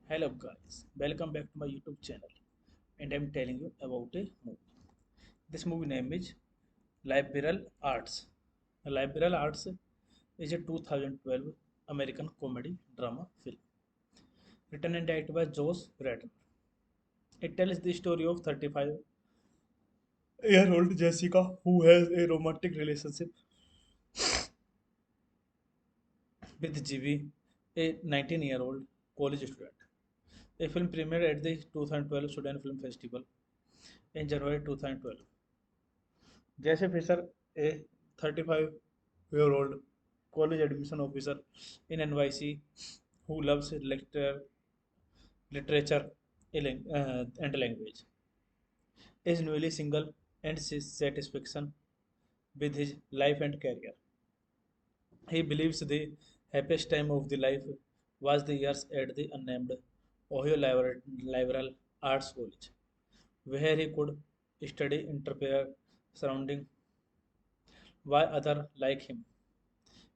Hello guys, welcome back to my YouTube channel and I'm telling you about a movie. This movie name is Liberal Arts. Liberal Arts is a 2012 American comedy drama film written and directed by Josh Radnor. It tells the story of 35-year-old Jessica who has a romantic relationship with Jimmy, a 19-year-old college student. A film premiered at the 2012 Sudan Film Festival in January 2012. Jesse Fisher, a 35-year-old college admission officer in NYC who loves literature, and language. Is newly single and satisfaction with his life and career. He believes the happiest time of the life was the years at the unnamed Ohio Liberal Arts College, where he could study entrepreneur surrounding by other like him.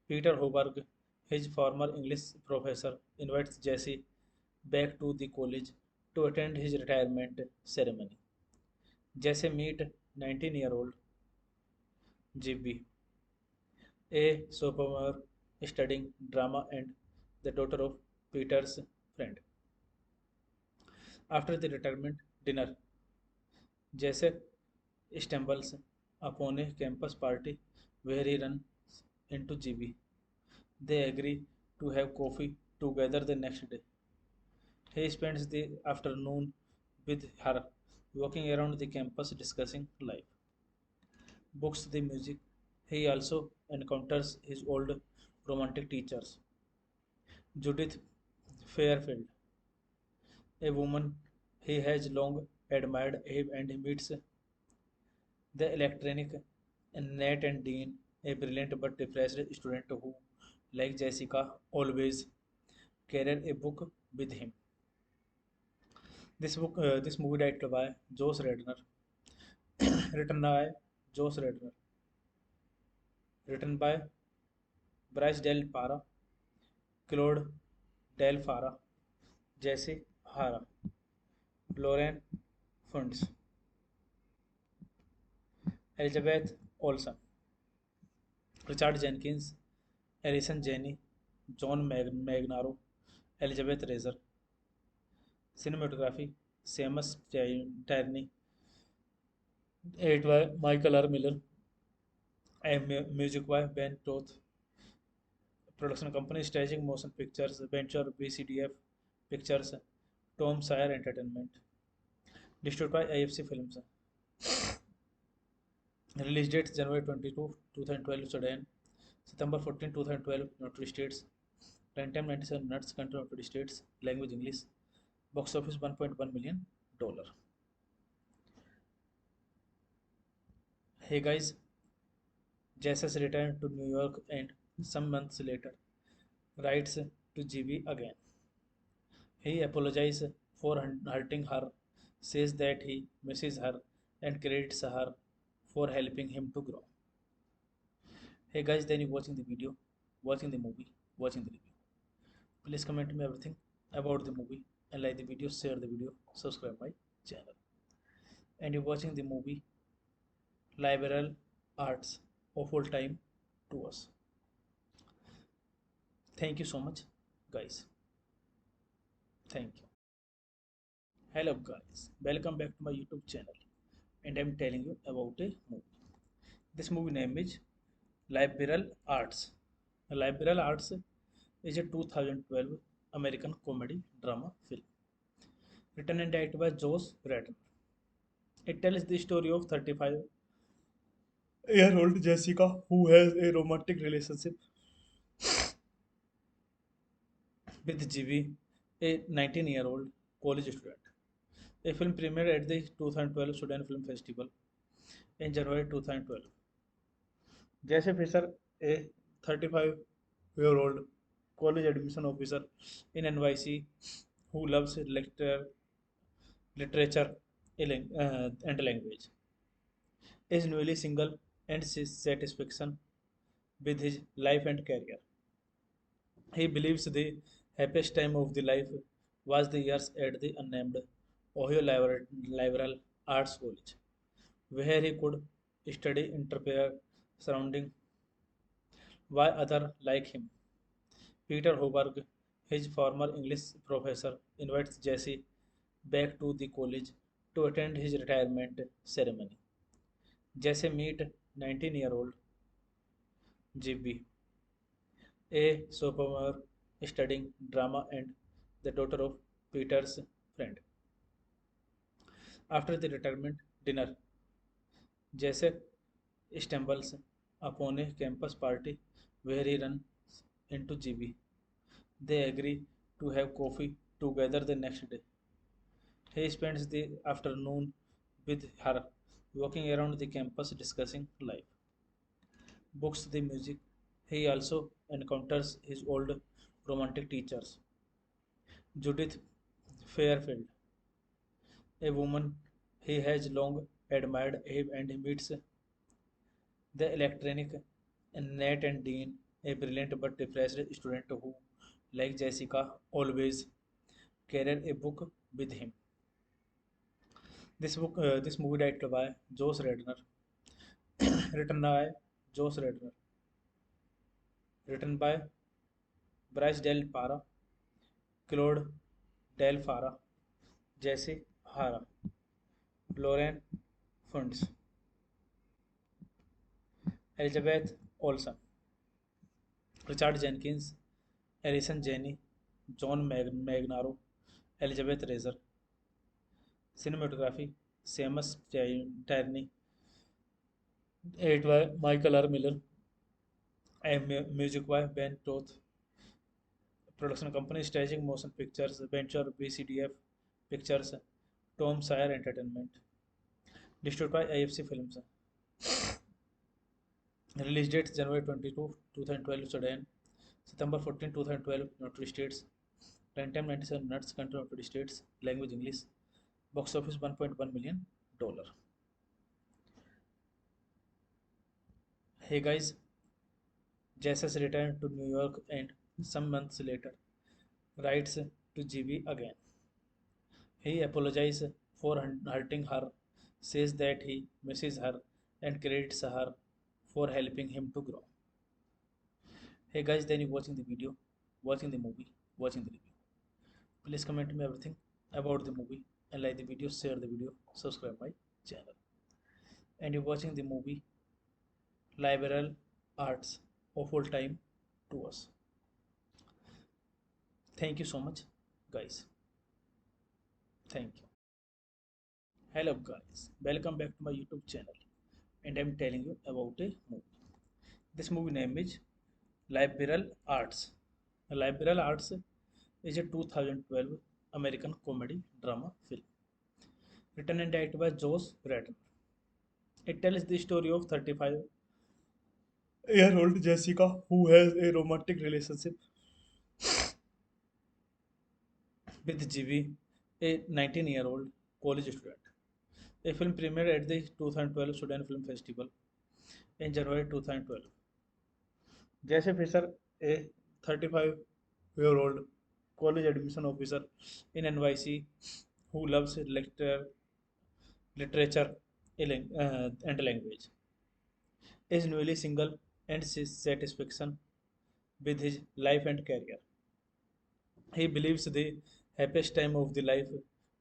Peter Hoberg, his former English professor, invites Jesse back to the college to attend his retirement ceremony. Jesse meet 19-year-old GB, a sophomore studying drama and the daughter of Peter's friend. After the retirement dinner, Jesse stumbles upon a campus party where he runs into GB. They agree to have coffee together the next day. He spends the afternoon with her, walking around the campus discussing life, books, the music. He also encounters his old romantic teachers, Judith Fairfield, a woman he has long admired, and he meets the electronic Nat and Dean, a brilliant but depressed student who, like Jessica, always carried a book with him. This movie directed by Josh Redner, written by Josh Redner, written by Bryce Del Para, Claude Del Fara, Jesse Hara, Lauren Funds, Elizabeth Olsen, Richard Jenkins, Alison Janney, John Magnaro, Elizabeth Razer, cinematography, Seamus Tierney, edited by Michael R. Miller, and music by Ben Toth, production company Staging Motion Pictures, Venture BCDF Pictures, Tom Sawyer Entertainment, distributed by AFC Films. Release date January 22, 2012 Sudan, September 14, 2012 United States, runtime 97 minutes, country United States, language English, box office $1.1 million. Hey guys, Jesus returned to New York and some months later writes to GB again. He apologizes for hurting her, says that he misses her, and credits her for helping him to grow. Hey guys, then you watching the video, watching the movie, watching the review. Please comment me everything about the movie and like the video, share the video, subscribe my channel. And you're watching the movie Liberal Arts of All Time to us. Thank you so much, guys. Thank you. Hello, guys. Welcome back to my YouTube channel. And I'm telling you about a movie. This movie name is Liberal Arts. Liberal Arts is a 2012 American comedy drama film written and directed by Josh Radnor. It tells the story of 35-year-old Jessica who has a romantic relationship with GB, a 19-year-old college student. A film premiered at the 2012 Sudan Film Festival in January 2012. Jesse Fisher, a 35-year-old college admission officer in NYC who loves literature and language, is newly single and satisfaction with his life and career. He believes the happiest time of the life was the years at the unnamed Ohio Liberal Arts College, where he could study entrepreneur surrounding by other like him. Peter Hoberg, his former English professor, invites Jesse back to the college to attend his retirement ceremony. Jesse meet 19-year-old GB, a sophomore studying drama and the daughter of Peter's friend. After the retirement dinner, Jesse stumbles upon a campus party where he runs into GB. They agree to have coffee together the next day. He spends the afternoon with her, walking around the campus discussing life, books, the music. He also encounters his old romantic teachers, Judith Fairfield, a woman he has long admired, and he meets the electronic Nat and Dean, a brilliant but depressed student who, like Jessica, always carried a book with him. This movie directed by Josh Redner, written by Josh Redner, written by Bryce Del Para, Claude Del Fara, Jesse Hara, Lauren Funds, Elizabeth Olsen, Richard Jenkins, Alison Janney, John Magnaro, Elizabeth Razer. Cinematography: Seamus Tierney, edited by Michael R. Miller, and music by Ben Toth. Production company: Staging Motion Pictures, Venture BCDF Pictures, Tom Sawyer Entertainment. Distributed by AFC Films. Release date January 22, 2012 Sudan. September 14, 2012 United States. Runtime 97 minutes. Country United States. Language English. Box office $1.1 million. Hey guys, Jesus returned to New York and some months later writes to GB again. He apologizes for hurting her, says that he misses her, and credits her for helping him to grow. Hey guys, then you watching the video, watching the movie, watching the review. Please comment me everything about the movie and like the video, share the video, subscribe my channel. And you're watching the movie Liberal Arts of All Time to us. Thank you so much, guys. Thank you. Hello guys, welcome back to my YouTube channel, and I'm telling you about a movie. This movie name is Liberal Arts. Liberal Arts is a 2012 American comedy drama film written and directed by Josh Radnor. It tells the story of 35-year-old Jessica who has a romantic relationship with GB, a 19-year-old college student. A film premiered at the 2012 Sudan Film Festival in January 2012. Jesse Fisher, a 35-year-old college admission officer in NYC who loves literature and language, is newly single and sees satisfaction with his life and career. He believes the happiest time of the life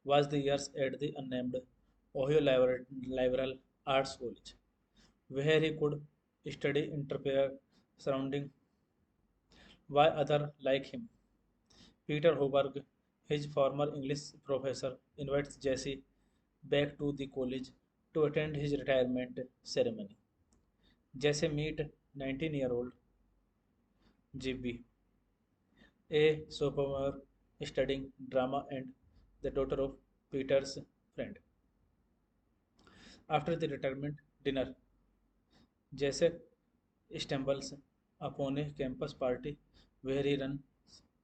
was the years at the unnamed Ohio Liberal Arts College, where he could study entrepreneur surrounding by other like him. Peter Hoberg, his former English professor, invites Jesse back to the college to attend his retirement ceremony. Jesse meet 19-year-old GB, a sophomore studying drama and the daughter of Peter's friend. After the retirement dinner, Jesse stumbles upon a campus party where he runs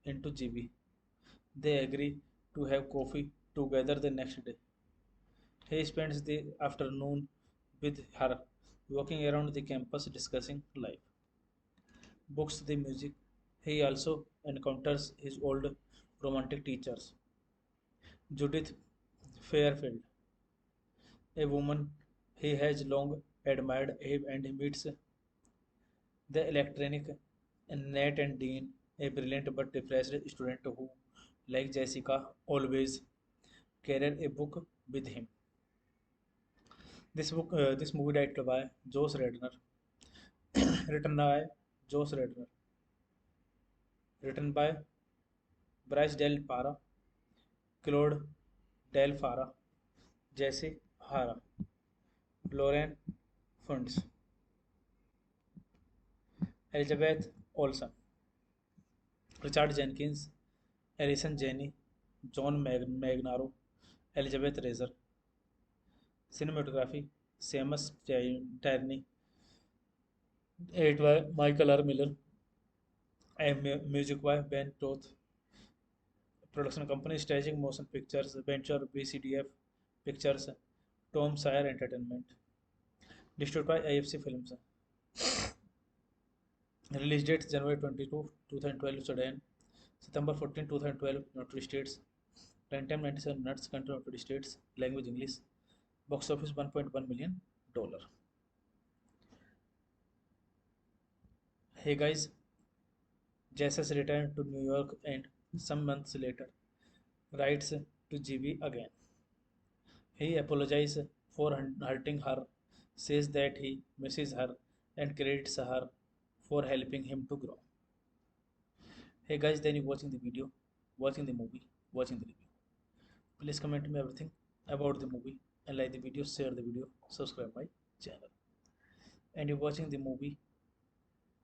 into GB. They agree to have coffee together the next day. He spends the afternoon with her, walking around the campus discussing life, books, the music. He also encounters his old romantic teachers, Judith Fairfield, a woman he has long admired, and he meets the electronic Nat and Dean, a brilliant but depressed student who, like Jessica, always carried a book with him. This movie directed by Josh Redner, written by Josh Redner, written by Bryce Del Para, Claude Del Fara, Jesse Hara, Lauren Funds, Elizabeth Olsen, Richard Jenkins, Alison Janney, John Magnaro, Elizabeth Razer. Cinematography Seamus Tierney. Edit by Michael R. Miller. And music by Ben Toth. Production company Staging Motion Pictures, Venture BCDF Pictures, Tom Sawyer Entertainment. Distributed by AFC Films. Release date January 22, 2012 Sudan. September 14, 2012 United States. Runtime 97 minutes. Country United States. Language English. Box office $1.1 million. Hey guys, Jesus returned to New York and some months later writes to GB again. He apologizes for hurting her, says that he misses her, and credits her for helping him to grow. Hey guys, then you watching the video, watching the movie, watching the review. Please comment me everything about the movie and like the video, share the video, subscribe my channel. And you're watching the movie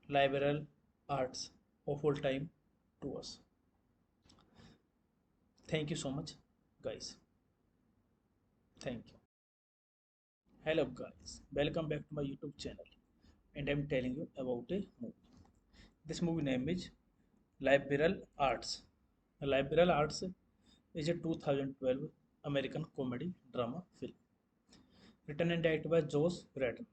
Liberal Arts of All Time to us. Thank you so much, guys. Thank you. Hello guys, welcome back to my YouTube channel and I'm telling you about a movie. This movie name is Liberal Arts. Liberal Arts is a 2012 American comedy drama film written and directed by Josh Radnor.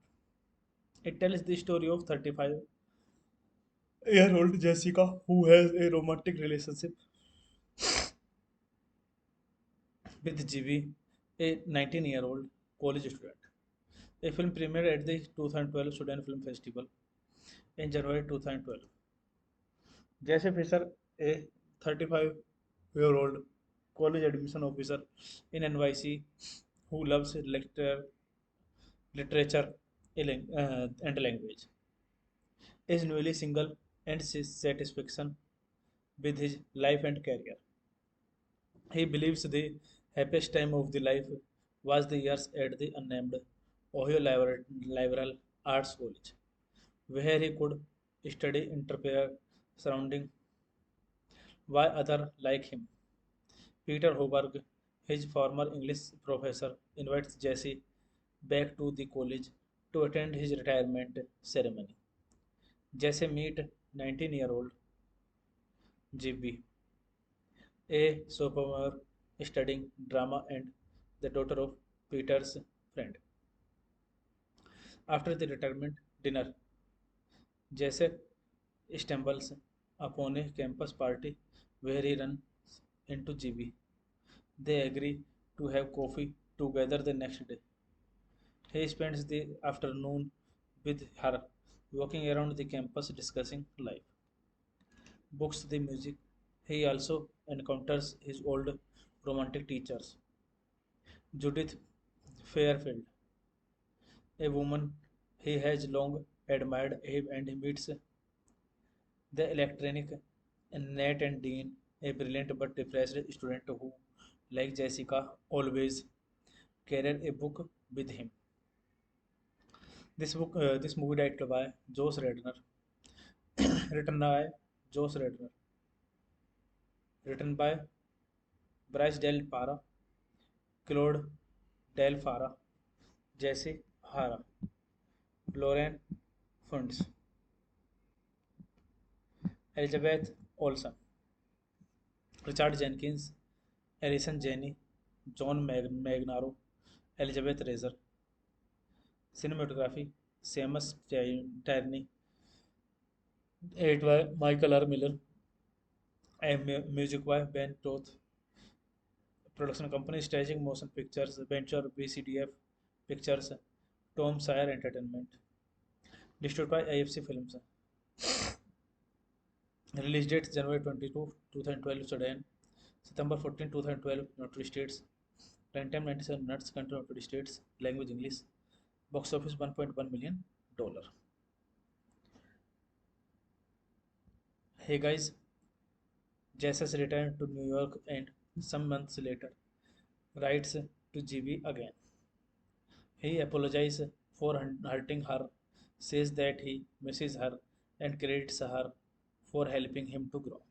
It tells the story of 35-year-old Jessica who has a romantic relationship with GB, a 19-year-old college student. A film premiered at the 2012 Sudan Film Festival in January 2012. Jesse Fisher, a 35-year-old college admission officer in NYC who loves literature and language, is newly single and seeks satisfaction with his life and career. He believes the happiest time of the life was the years at the unnamed Ohio Liberal Arts College, where he could study entrepreneur surrounding by other like him. Peter Hoberg, his former English professor, invites Jesse back to the college to attend his retirement ceremony. Jesse meet 19-year-old GB, a sophomore studying drama and the daughter of Peter's friend. After the retirement dinner, Jesse stumbles upon a campus party where he runs into GB. They agree to have coffee together the next day. He spends the afternoon with her, walking around the campus discussing life, books, the music. He also encounters his old romantic teachers, Judith Fairfield, a woman he has long admired, and he meets the electronic Nat and Dean, a brilliant but depressed student who, like Jessica, always carried a book with him. This movie directed by Josh Radnor, written by Josh Radnor, written by Bryce Del Para, Claude Del Fara, Jesse Hara, Lauren Funds, Elizabeth Olsen, Richard Jenkins, Alison Janney, John Magnaro, Elizabeth Razer. Cinematography Seamus Tierney. Edit by Michael R. Miller. And music by Ben Toth. Production company Staging Motion Pictures, Venture BCDF Pictures, Tom Sawyer Entertainment. Distributed by AFC Films. Release date January 22, 2012 Sudan. September 14, 2012 United States. Runtime 97 minutes. Country United States. Language English. Box office $1.1 million. Hey guys, Jesus returned to New York and some months later writes to GB again. He apologizes for hurting her, says that he misses her, and credits her for helping him to grow.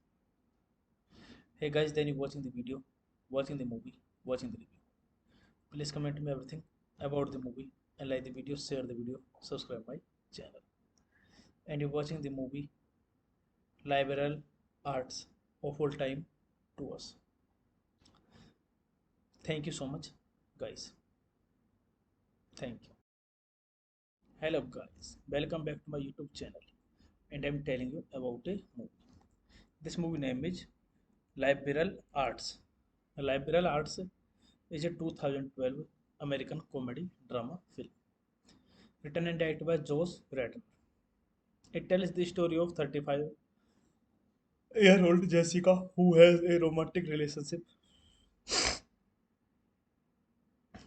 Hey guys, then you watching the video, watching the movie, watching the review. Please comment me everything about the movie and like the video, share the video, subscribe my channel. And you're watching the movie Liberal Arts of All Time to us. Thank you so much, guys. Thank you. Hello, guys. Welcome back to my YouTube channel. And I'm telling you about a movie. This movie name is Liberal Arts. Liberal Arts is a 2012 American comedy drama film written and directed by Josh Radnor. It tells the story of 35-year-old Jessica who has a romantic relationship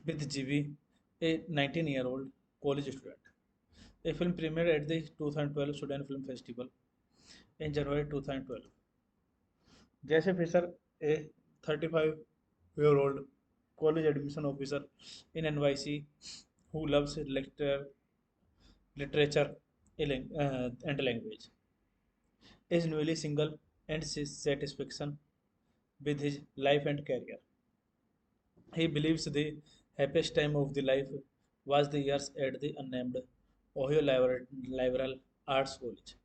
with GB, a 19-year-old college student. A film premiered at the 2012 Sudan Film Festival in January 2012. Jesse Fisher, a 35-year-old college admission officer in NYC who loves literature and language, is newly single and seeks satisfaction with his life and career. He believes the happiest time of the life was the years at the unnamed Ohio Liberal Arts College,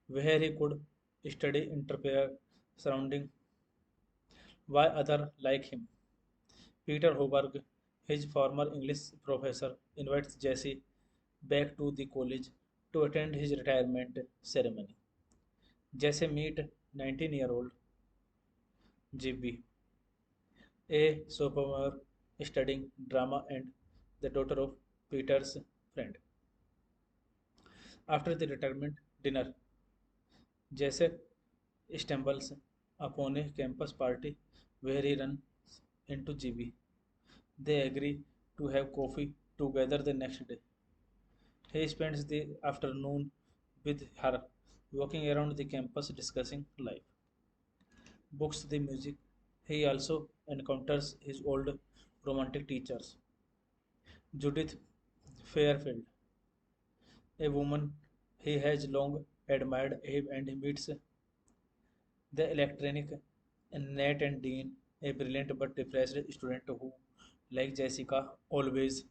where he could study entrepreneur surrounding by other like him. Peter Hoberg, his former English professor, invites Jesse back to the college to attend his retirement ceremony. Jesse meet 19-year-old GB, a sophomore studying drama and the daughter of Peter's friend. After the retirement dinner, Jesse stumbles upon a campus party where he runs into GB. They agree to have coffee together the next day. He spends the afternoon with her, walking around the campus discussing life, books, the music. He also encounters his old romantic teachers, Judith Fairfield, a woman he has long admired, and he meets the electronic Nat and Dean, a brilliant but depressed student who, like Jessica, always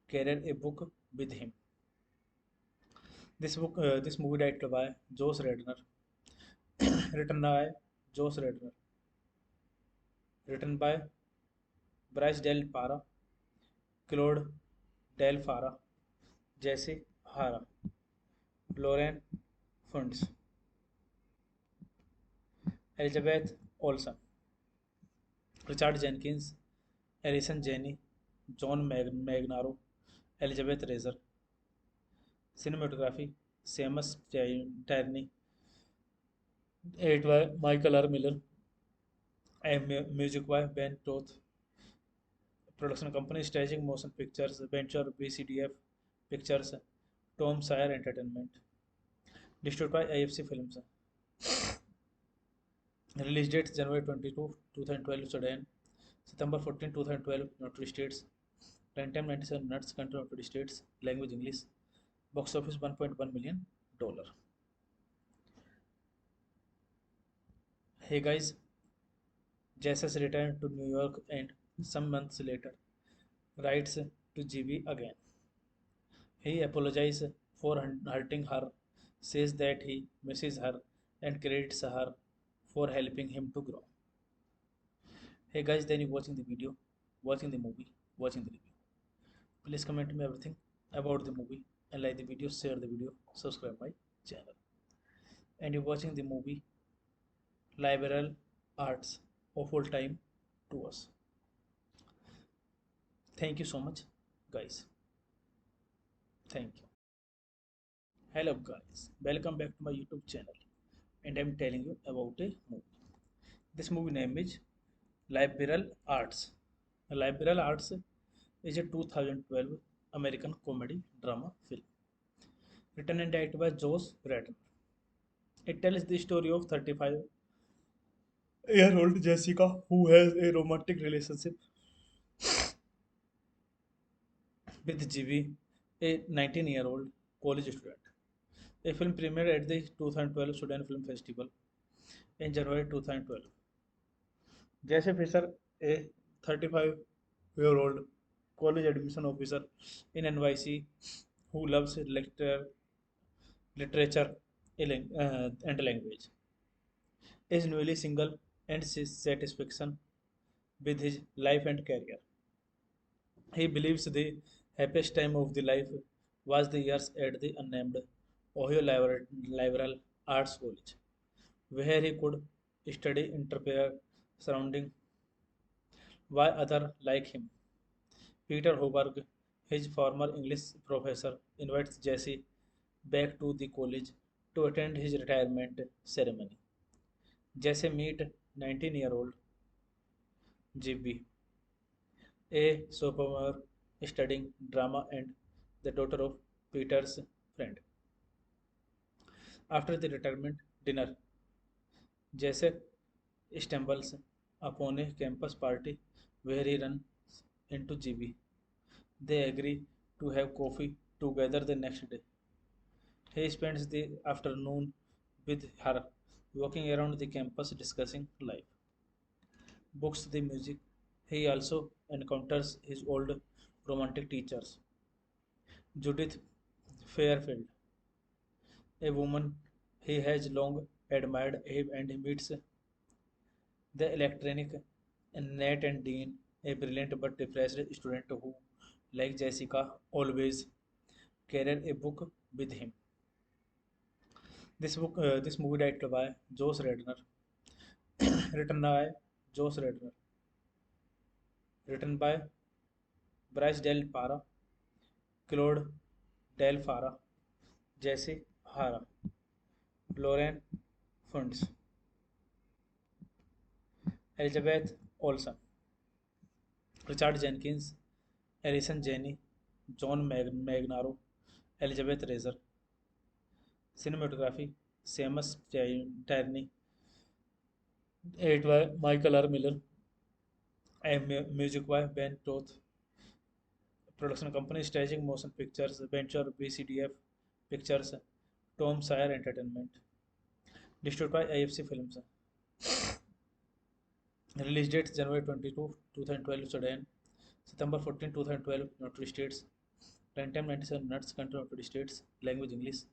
carried a book with him. This movie directed by Josh Radnor, written by Josh Radnor, written by Bryce Del Para, Claude Del Fara, Jesse Hara, Lauren Funds, Elizabeth Olsen, Richard Jenkins, Alison Janney, John Magnaro, Elizabeth Razer. Cinematography: Seamus Tierney, edited by Michael R. Miller, and music by Ben Toth. Production company: Staging Motion Pictures, Venture BCDF Pictures, Tom Sawyer Entertainment. Distributed by AFC Films. Release date January 22, 2012 Sudan. September 14, 2012 United States. Runtime 97 minutes. Country United States. Language English. Box office $1.1 million. Hey guys, Jesus returned to New York and some months later writes to GB again. He apologizes for hurting her, says that he misses her, and credits her for helping him to grow. Hey guys, then you watching the video, watching the movie, watching the review. Please comment me everything about the movie and like the video, share the video, subscribe my channel. And you're watching the movie Liberal Arts of All Time to us. Thank you so much, guys. Thank you. Hello, guys. Welcome back to my YouTube channel. And I'm telling you about a movie. This movie name is Liberal Arts. Liberal Arts is a 2012 American comedy drama film written and directed by Josh Radnor. It tells the story of 35-year-old Jessica who has a romantic relationship with GB, a 19-year-old college student. A film premiered at the 2012 Sudan Film Festival in January 2012. Jesse Fisher, a 35-year-old year old college admission officer in NYC who loves literature and language, is newly single and sees satisfaction with his life and career. He believes the happiest time of the life was the years at the unnamed Ohio Liberal Arts College, where he could study entrepreneur surrounding by other like him. Peter Hoberg, his former English professor, invites Jesse back to the college to attend his retirement ceremony. Jesse meet 19-year-old GB, a sophomore studying drama and the daughter of Peter's friend. After the retirement dinner, Jesse stumbles upon a campus party where he runs into GB. They agree to have coffee together the next day. He spends the afternoon with her, walking around the campus discussing life, books, the music. He also encounters his old romantic teachers, Judith Fairfield, a woman he has long admired, and he meets the electronic Nat and Dean, a brilliant but depressed student who, like Jessica, always carried a book with him. This movie directed by Josh Redner, written by Josh Redner, written by Bryce Del Para, Claude Del Fara, Jesse Hara, Lauren Funds, Elizabeth Olsen, Richard Jenkins, Alison Janney, John Magnaro, Elizabeth Razer. Cinematography, Seamus Tierney, edited by Michael R. Miller, and music by Ben Toth. Production company Staging Motion Pictures, Venture BCDF Pictures, Tom Sawyer Entertainment. Distributed by AFC Films. Release date January 22, 2012 Sudan. September 14, 2012 United States. Runtime 97 minutes. Country United States. Language English.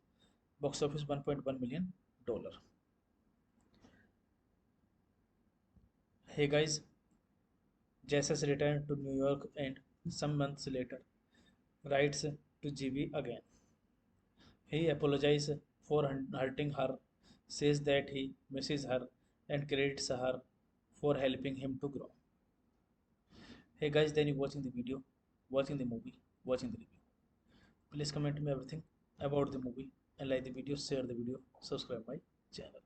Box office $1.1 million. Hey guys, Jesus returned to New York and some months later writes to GB again. He apologizes for hurting her, says that he misses her, and credits her for helping him to grow. Hey guys, then you watching the video, watching the movie, watching the review. Please comment me everything about the movie and like the video, share the video, subscribe my channel.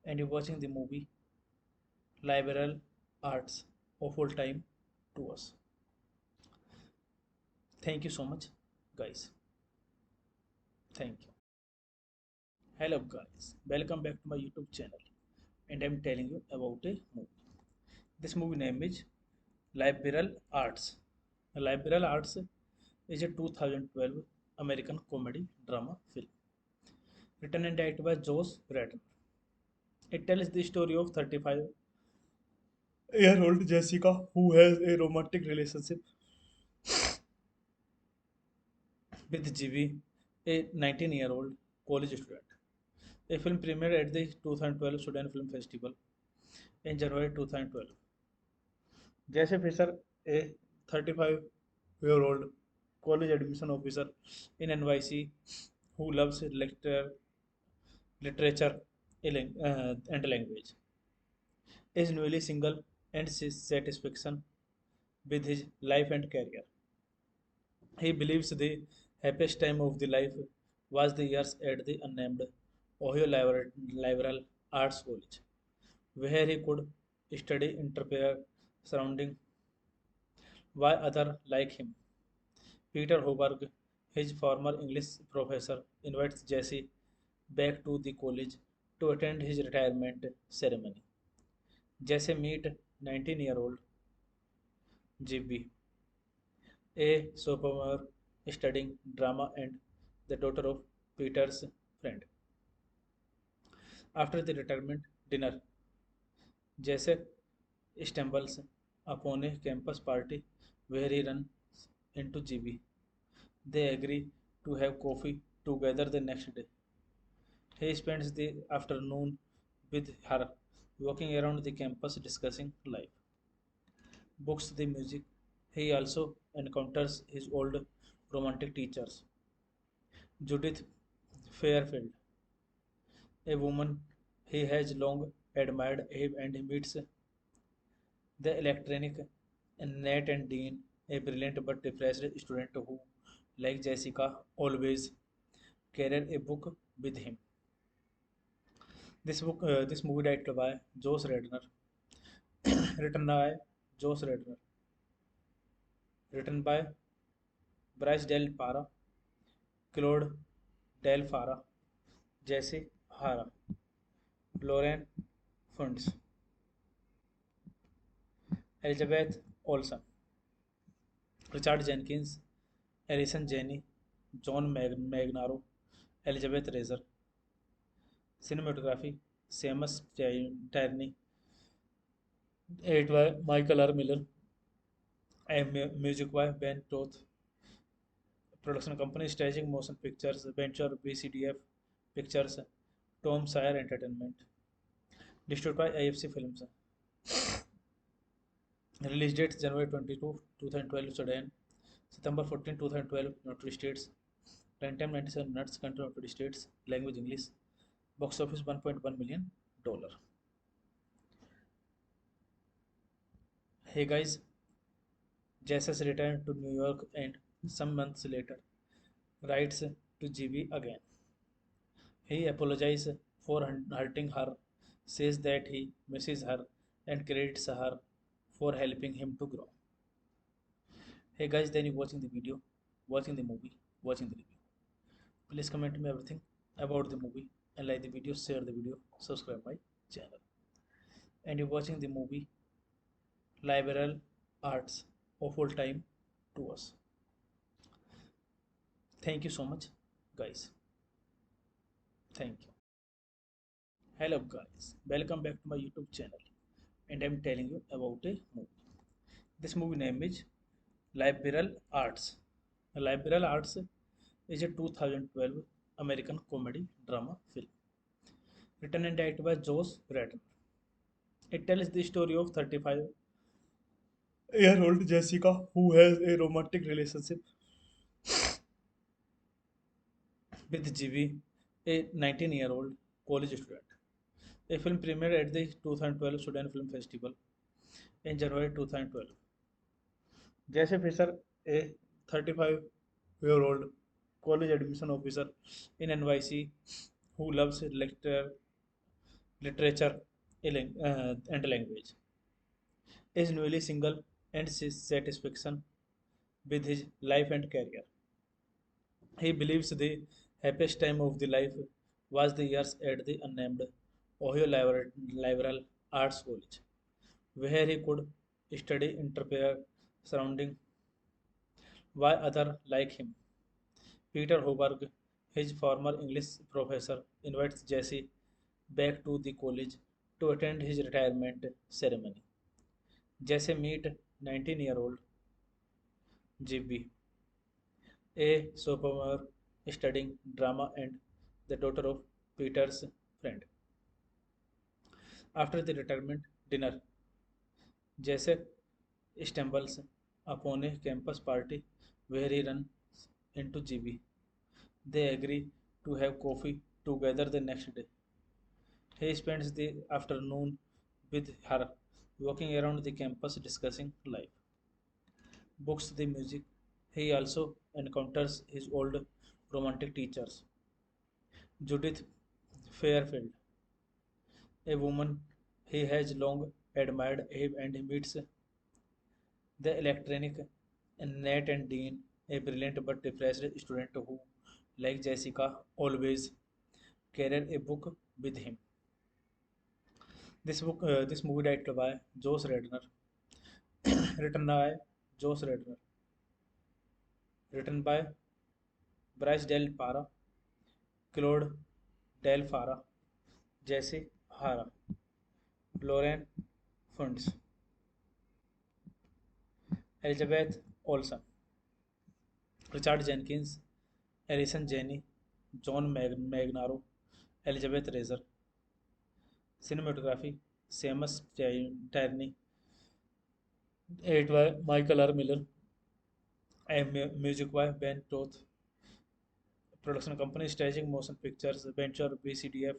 And you're watching the movie Liberal Arts of All Time to us. Thank you so much, guys. Thank you. Hello, guys. Welcome back to my YouTube channel. And I'm telling you about a movie. This movie name is Liberal Arts. Liberal Arts is a 2012 American comedy drama film written and directed by Josh Radnor. It tells the story of 35-year-old Jessica who has a romantic relationship with GB, a 19-year-old college student. A film premiered at the 2012 Sudan Film Festival in January 2012. Jesse Fisher, a 35-year-old college admission officer in NYC who loves literature and language, is newly single and sees satisfaction with his life and career. He believes the happiest time of the life was the years at the unnamed Ohio Liberal Arts College, where he could study entrepreneur surrounding by other like him. Peter Hoberg, his former English professor, invites Jesse back to the college to attend his retirement ceremony. Jesse meet 19-year-old GB, a sophomore studying drama and the daughter of Peter's friend. After the retirement dinner, Jesse stumbles upon a campus party where he runs into GB. They agree to have coffee together the next day. He spends the afternoon with her, walking around the campus discussing life, books, the music. He also encounters his old romantic teachers, Judith Fairfield, a woman he has long admired, and he meets the electronic Nat and Dean, a brilliant but depressed student who, like Jessica, always carried a book with him. This movie directed by Josh Redner, written by Josh Redner, written by Bryce Del Para, Claude Del Fara, Jesse Hara, Lauren Funds, Elizabeth Olsen, Richard Jenkins, Alison Janney, John Magnaro, Elizabeth Razer. Cinematography: Seamus Tierney, edited by Michael R. Miller, and music by Ben Toth. Production company: Staging Motion Pictures, Venture BCDF Pictures, Tom Sawyer Entertainment. Distributed by AFC Films. Release date January 22, 2012 Sudan. September 14, 2012 United States. Runtime 97 minutes. Country United States. Language English. Box office $1.1 million. Hey guys, Jesus returned to New York and some months later writes to GB again. He apologizes for hurting her, says that he misses her, and credits her for helping him to grow. Hey guys, then you watching the video, watching the movie, watching the review. Please comment me everything about the movie and like the video, share the video, subscribe my channel. And you're watching the movie Liberal Arts of All Time to us. Thank you so much, guys. Thank you. Hello guys, welcome back to my YouTube channel, and I'm telling you about a movie. This movie name is Liberal Arts. Liberal Arts is a 2012 American comedy drama film written and directed by Josh Radnor. It tells the story of 35-year-old Jessica who has a romantic relationship with GB, a 19-year-old college student. A film premiered at the 2012 Sudan Film Festival in January 2012. Jesse Fisher, a 35-year-old college admission officer in NYC who loves literature and language, is newly single and sees satisfaction with his life and career. He believes the happiest time of the life was the years at the unnamed Ohio Liberal Arts College, where he could study entrepreneur surrounding by other like him. Peter Hoberg, his former English professor, invites Jesse back to the college to attend his retirement ceremony. Jesse meet 19-year-old GB, a sophomore studying drama and the daughter of Peter's friend. After the retirement dinner, Jesse stumbles upon a campus party where he runs into GB. They agree to have coffee together the next day. He spends the afternoon with her, walking around the campus discussing life, books, the music. He also encounters his old romantic teachers, Judith Fairfield, a woman he has long admired, and he meets the electronic Nat and Dean, a brilliant but depressed student who, like Jessica, always carried a book with him. This movie directed by Josh Redner, written by Josh Redner, written by Bryce Del Para, Claude Del Fara, Jesse Hara, Lauren Funds, Elizabeth Olsen, Richard Jenkins, Alison Janney, John Magnaro, Elizabeth Razer. Cinematography: Seamus Tierney, edited by Michael R. Miller, and music by Ben Toth. Production company: Staging Motion Pictures, Venture BCDF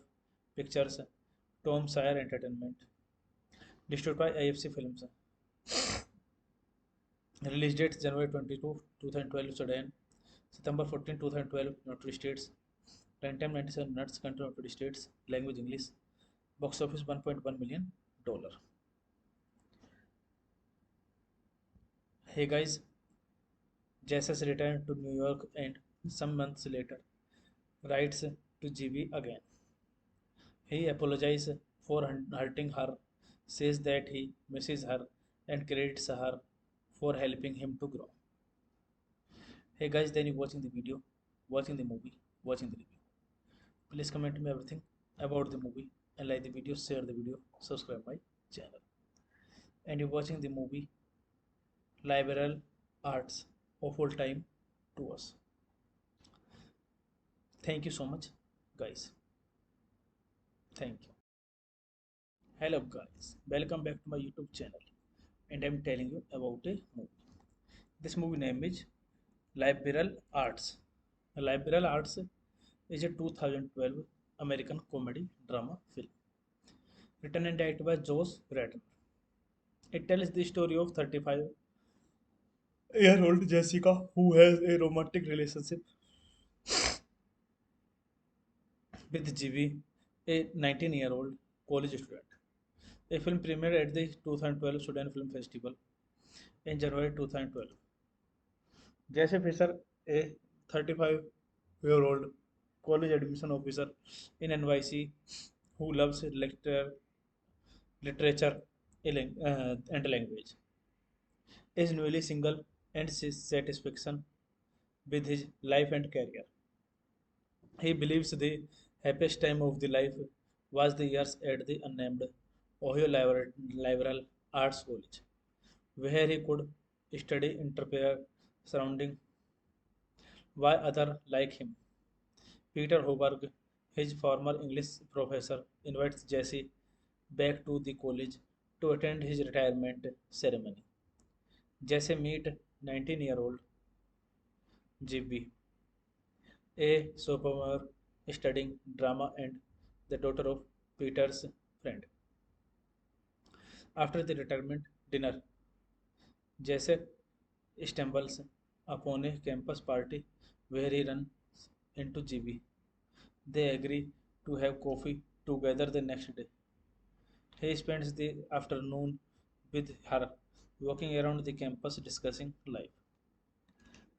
Pictures, Tom Sawyer Entertainment. Distributed by AFC Films. Release date January 22, 2012 Sudan. September 14, 2012 United States. Runtime 97 minutes. Country United States. Language English. Box office $1.1 million. Hey guys, Jesus returned to New York and some months later writes to GB again. He apologizes for hurting her, says that he misses her, and credits her for helping him to grow. Hey guys, then you watching the video, watching the movie, watching the review. Please comment me everything about the movie and like the video, share the video, subscribe my channel. And you're watching the movie Liberal Arts of All Time to us. Thank you so much, guys. Thank you. Hello guys, welcome back to my YouTube channel, and I'm telling you about a movie. This movie name is Liberal Arts. Liberal Arts is a 2012 American comedy drama film written and directed by Josh Radnor. It tells the story of 35-year-old Jessica who has a romantic relationship with GB, a 19-year-old college student. A film premiered at the 2012 Sudan Film Festival in January 2012. Jesse Fisher, a 35-year-old college admission officer in NYC who loves literature and language, is newly single and seeks satisfaction with his life and career. He believes the happiest time of the life was the years at the unnamed Ohio Liberal Arts College, where he could study entrepreneur surrounding by other like him. Peter Hoberg, his former English professor, invites Jesse back to the college to attend his retirement ceremony. Jesse meet 19-year-old GB, a sophomore studying drama and the daughter of Peter's friend. After the retirement dinner, Jesse stumbles upon a campus party where he runs into GB. They agree to have coffee together the next day. He spends the afternoon with her, walking around the campus discussing life,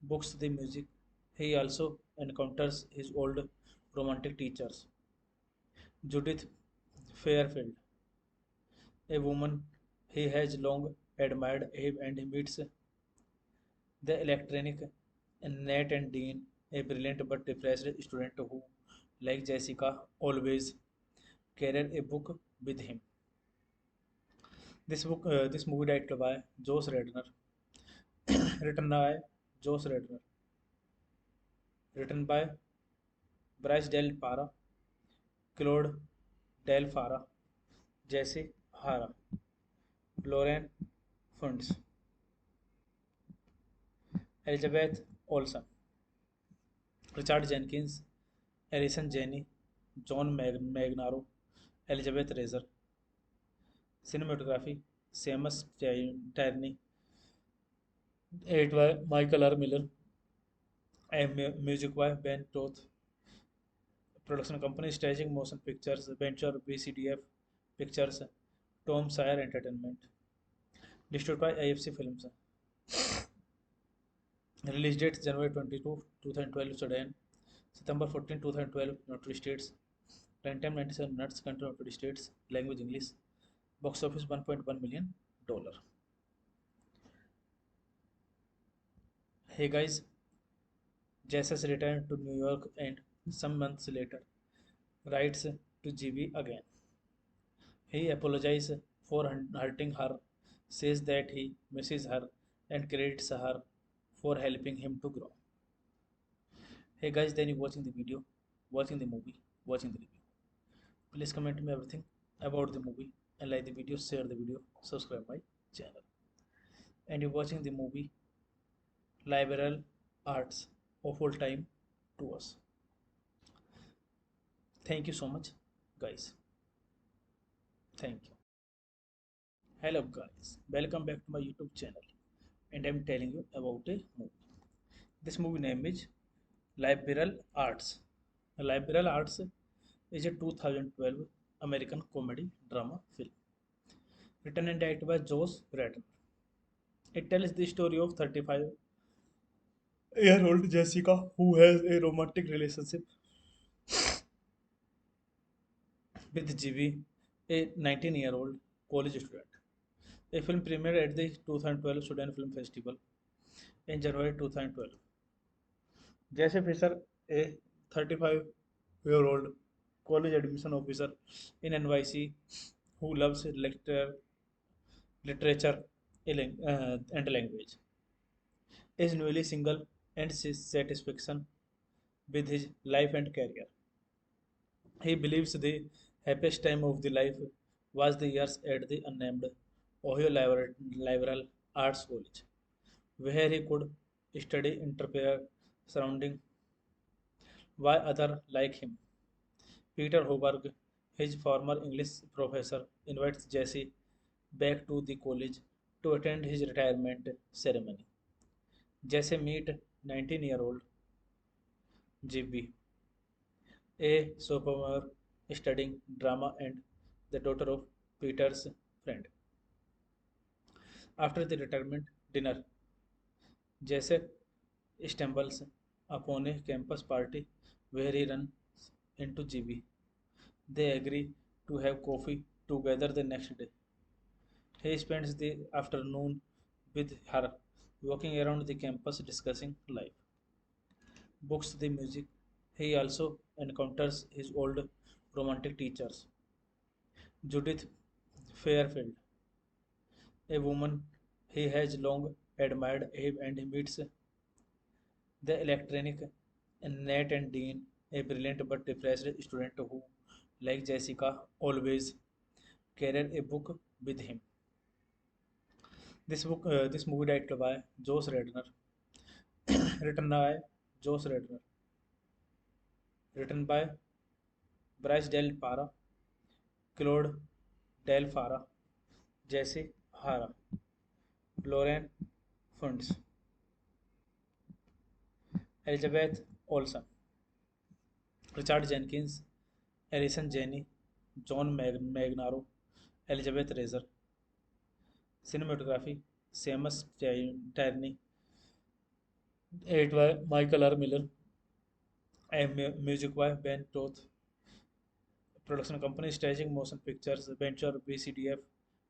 books, the music. He also encounters his old romantic teachers, Judith Fairfield, a woman he has long admired, and he meets the electronic Nat and Dean, a brilliant but depressed student who, like Jessica, always carried a book with him. This movie directed by Josh Radnor, written by Josh Radnor, written by Bryce Del Para, Claude Del Fara, Jesse Hara, Lauren Funds, Elizabeth Olsen, Richard Jenkins, Alison Janney, John Magnaro, Elizabeth Razer. Cinematography: Seamus Tierney, edited by Michael R. Miller, and music by Ben Toth. Production company: Staging Motion Pictures, Venture BCDF Pictures, Tom Sawyer Entertainment. Distributed by AFC Films. Release date January 22, 2012 Sudan. September 14, 2012 United States. Runtime 97 minutes. Country United States. Language English. Box office $1.1 million. Hey guys, Jesus returned to New York and some months later writes to GB again. He apologizes for hurting her, says that he misses her, and credits her for helping him to grow. Hey guys, then you watching the video, watching the movie, watching the review. Please comment me everything about the movie and like the video, share the video, subscribe my channel. And you're watching the movie Liberal Arts of Full Time to us. Thank you so much, guys. Thank you. Hello, guys. Welcome back to my YouTube channel. And I'm telling you about a movie. This movie name is Liberal Arts. Liberal Arts is a 2012 American comedy drama film written and directed by Josh Radnor. It tells the story of 35-year-old Jessica who has a romantic relationship with GB, a 19-year-old college student. A film premiered at the 2012 Sudan Film Festival in January 2012. Jesse Fisher, a 35-year-old college admission officer in NYC who loves literature and language, is newly single and seeks satisfaction with his life and career. He believes the happiest time of the life was the years at the unnamed Ohio Liberal Arts College, where he could study entrepreneur surrounding by other like him. Peter Hoberg, his former English professor, invites Jesse back to the college to attend his retirement ceremony. Jesse meet 19-year-old GB, a sophomore studying drama and the daughter of Peter's friend. After the retirement dinner, Jesse stumbles upon a campus party where he runs into GB. They agree to have coffee together the next day. He spends the afternoon with her, walking around the campus discussing life, books, the music. He also encounters his old romantic teachers, Judith Fairfield, a woman he has long admired, and he meets the electronic Nat and Dean, a brilliant but depressed student who, like Jessica, always carried a book with him. This movie directed by Josh Radnor, written by Josh Radnor, written by Bryce Del Para, Claude Del Fara, Jesse Hara, Lauren Funds, Elizabeth Olsen, Richard Jenkins, Alison Janney, John Magnaro, Elizabeth Razer. Cinematography, Seamus Tierney, edited by Michael R. Miller, and music by Ben Toth. Production company Staging Motion Pictures, Venture BCDF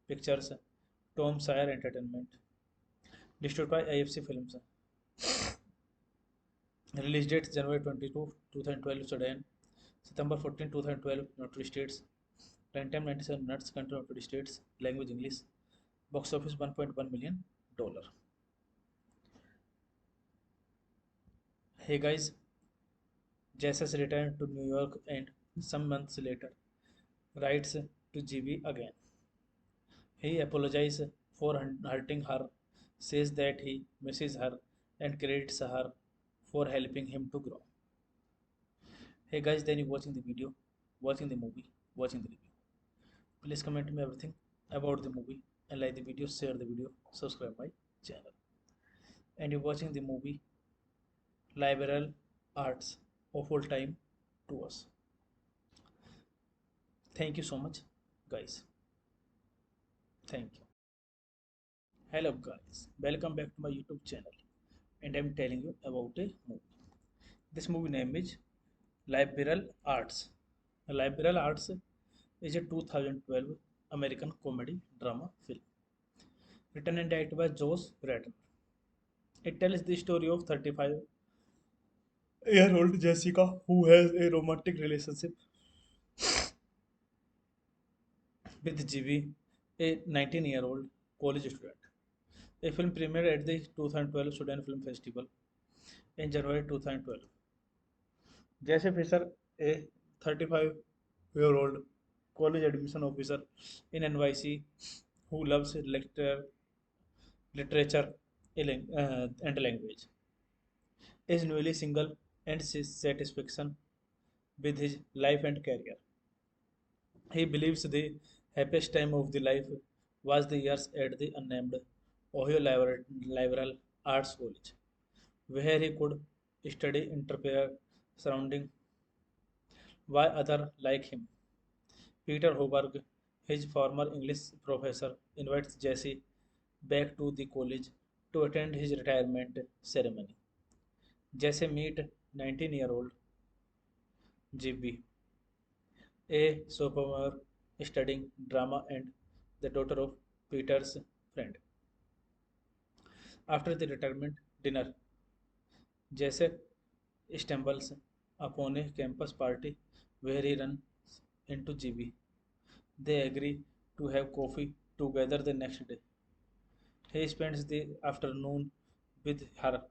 Pictures, Tom Sawyer Entertainment. Distributed by AFC Films. Release date January 22, 2012 Sudan. September 14, 2012 United States. Runtime 97 minutes. Country United States. Language English. Box office $1.1 million. Hey guys, Jesus returned to New York and some months later writes to GB again. He apologizes for hurting her, says that he misses her, and credits her for helping him to grow. Hey guys, then you watching the video, watching the movie, watching the review. Please comment me everything about the movie and like the video, share the video, subscribe my channel. And you're watching the movie Liberal Arts of Full Time to us. Thank you so much, guys. Thank you. Hello, guys. Welcome back to my YouTube channel. And I'm telling you about a movie. This movie name is Liberal Arts. Liberal Arts is a 2012 American comedy drama film written and directed by Josh Radnor. It tells the story of 35-year-old Jessica who has a romantic relationship with GB, a 19-year-old college student. A film premiered at the 2012 Sudan Film Festival in January 2012. Jesse Fisher, a 35-year-old college admission officer in NYC who loves literature and language, is newly single and sees satisfaction with his life and career. He believes the happiest time of the life was the years at the unnamed Ohio Liberal Arts College, where he could study entrepreneur surrounding by other like him. Peter Hoberg, his former English professor, invites Jesse back to the college to attend his retirement ceremony. Jesse meet 19-year-old GB, a sophomore studying drama and the daughter of Peter's friend. After the retirement dinner, Jesse stumbles upon a campus party where he runs into GB. They agree to have coffee together the next day. He spends the afternoon with her,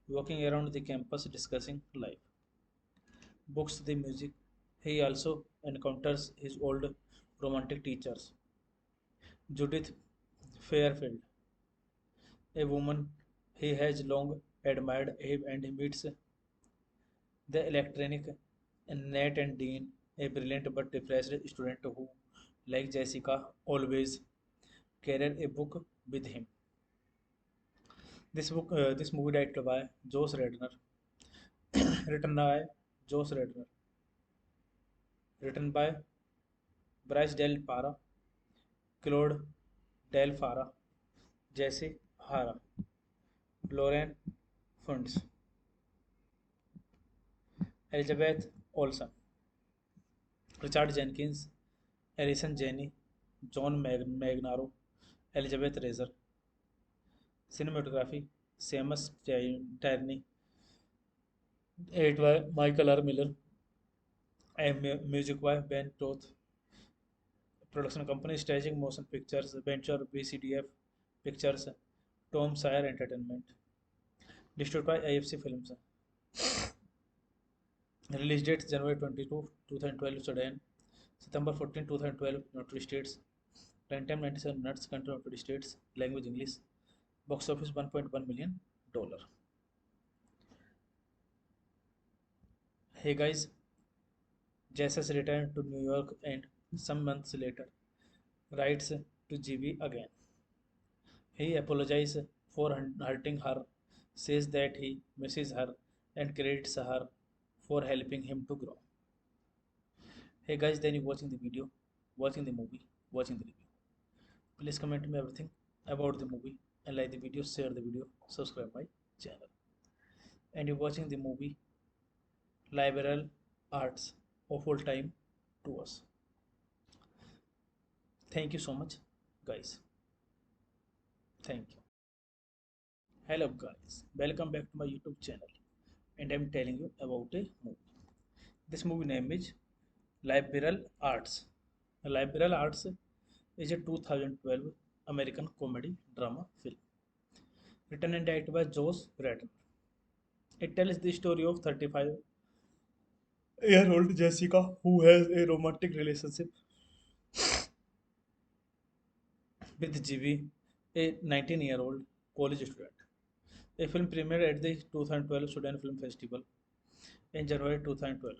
walking around the campus discussing life, books, the music. He also encounters his old romantic teachers, Judith Fairfield, a woman he has long admired, and he meets the electronic Nat and Dean, a brilliant but depressed student who, like Jessica, always carried a book with him. This movie directed by Josh Redner, written by Josh Redner, written by Bryce Del Para, Claude Del Fara, Jesse Hara, Lauren Funds, Elizabeth Olsen, Richard Jenkins, Alison Janney, John Magnaro, Elizabeth Razer. Cinematography, Seamus Tierney, edited by Michael R. Miller, and music by Ben Toth. Production company Staging Motion Pictures, Venture BCDF Pictures, Tom Sawyer Entertainment. Distributed by AFC Films. Release date January 22, 2012 Sudan. September 14, 2012 United States. Runtime 97 minutes. Country United States. Language English. Box office $1.1 million. Hey guys, Jesus returned to New York and some months later writes to GB again. He apologizes for hurting her, says that he misses her, and credits her for helping him to grow. Hey guys, then you watching the video, watching the movie, watching the review. Please comment me everything about the movie and like the video, share the video, subscribe my channel. And you're watching the movie Liberal Arts of All Time to us. Thank you so much, guys. Thank you. Hello, guys. Welcome back to my YouTube channel. And I'm telling you about a movie. This movie name is Liberal Arts. Liberal Arts is a 2012 American comedy drama film written and directed by Josh Radnor. It tells the story of 35-year-old Jessica who has a romantic relationship with GB, a 19-year-old college student. A film premiered at the 2012 Sudan Film Festival in January 2012.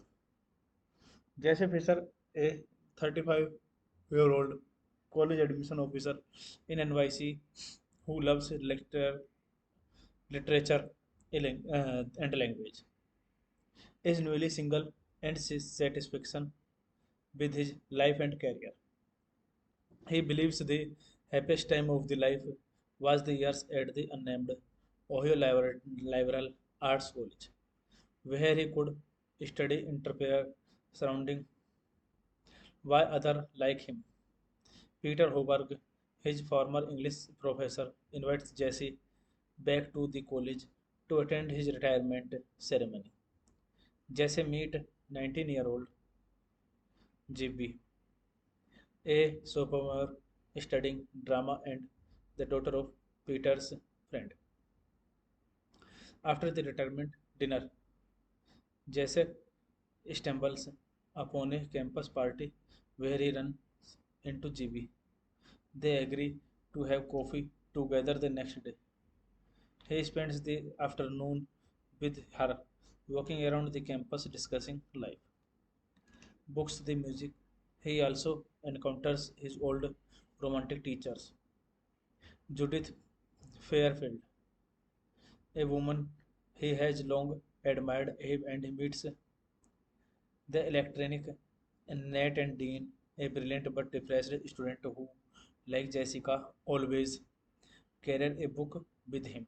Jesse Fisher, a 35-year-old college admission officer in NYC who loves literature and language, is newly single and sees satisfaction with his life and career. He believes the happiest time of the life was the years at the unnamed Ohio Liberal Arts College, where he could study entrepreneur surrounding by other like him. Peter Hoberg, his former English professor, invites Jesse back to the college to attend his retirement ceremony. Jesse meet 19-year-old GB, a sophomore studying drama and the daughter of Peter's friend. After the retirement dinner, Jesse stumbles upon a campus party where he runs into GB. They agree to have coffee together the next day. He spends the afternoon with her, walking around the campus discussing life, books, the music. He also encounters his old romantic teachers, Judith Fairfield, a woman he has long admired, and he meets the electronic Nat and Dean, a brilliant but depressed student who, like Jessica, always carried a book with him.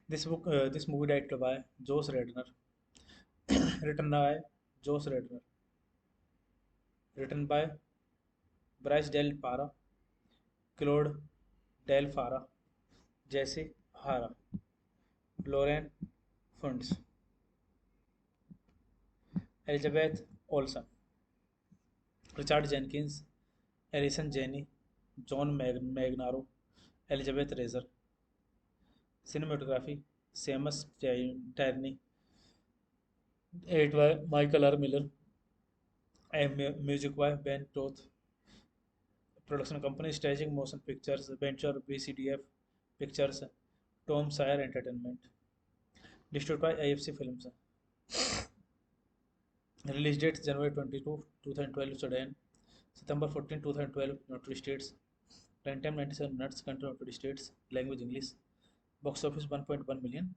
This movie directed by Josh Redner, written by Josh Redner, written by Bryce Del Para, Claude Del Fara, Jesse Hara, Lauren Funds, Elizabeth Olsen, Richard Jenkins, Alison Janney, John Magnaro, Elizabeth Razer. Cinematography: Seamus Tierney, edited by Michael R. Miller, and music by Ben Toth. Production company: Staging Motion Pictures, Venture BCDF Pictures, Tom Sawyer Entertainment. Distributed by AFC Films. Release date January 22, 2012 Sudan. September 14, 2012 United States. Runtime 97 minutes. Country United States. Language English. Box office $1.1 million.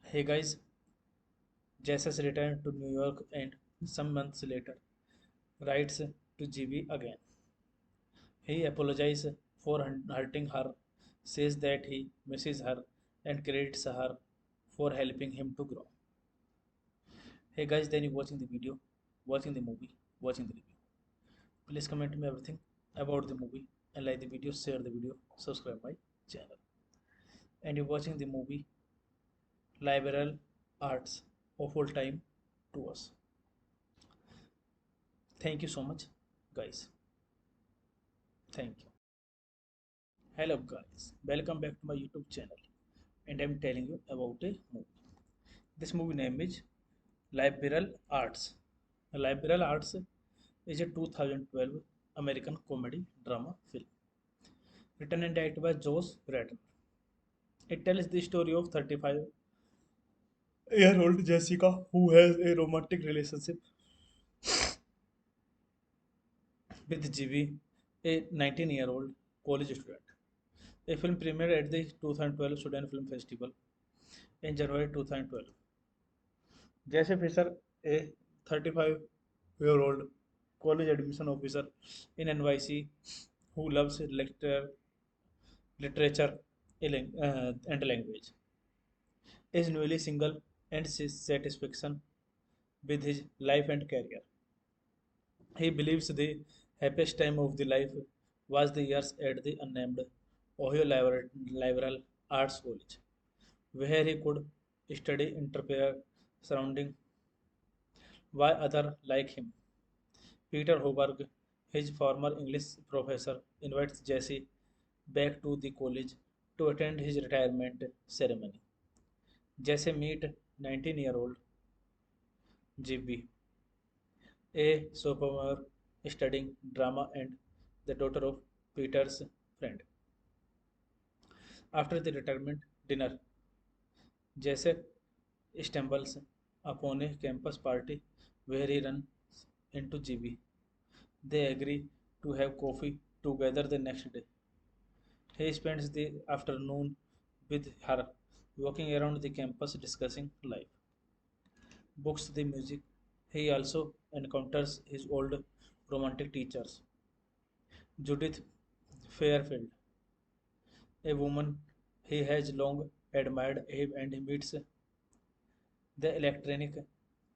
Hey guys, Jesus returned to New York and some months later writes to GB again. He apologizes for hurting her, says that he misses her, and credits her for helping him to grow. Hey guys, then you watching the video, watching the movie, watching the review. Please comment me everything about the movie and like the video, share the video, subscribe my channel. And you're watching the movie Liberal Arts of All Time to us. Thank you so much, guys. Thank you. Hello guys, welcome back to my YouTube channel, and I'm telling you about a movie. This movie name is Liberal Arts. Liberal Arts is a 2012 American comedy drama film written and directed by Josh Radnor. It tells the story of 35-year-old Jessica who has a romantic relationship with GB, a 19-year-old college student. A film premiered at the 2012 Sudan Film Festival in January 2012. Jesse Fisher, a 35-year-old college admission officer in NYC who loves literature and language, is newly single and seeks satisfaction with his life and career. He believes the happiest time of the life was the years at the unnamed Ohio Liberal Arts College, where he could study entrepreneur surrounding by other like him. Peter Hoberg, his former English professor, invites Jesse back to the college to attend his retirement ceremony. Jesse meet 19-year-old GB, a sophomore studying drama and the daughter of Peter's friend. After the retirement dinner, Jesse stumbles upon a campus party where he runs into GB. They agree to have coffee together the next day. He spends the afternoon with her, walking around the campus discussing life, books, the music. He also encounters his old romantic teachers, Judith Fairfield, a woman he has long admired, and he meets the electronic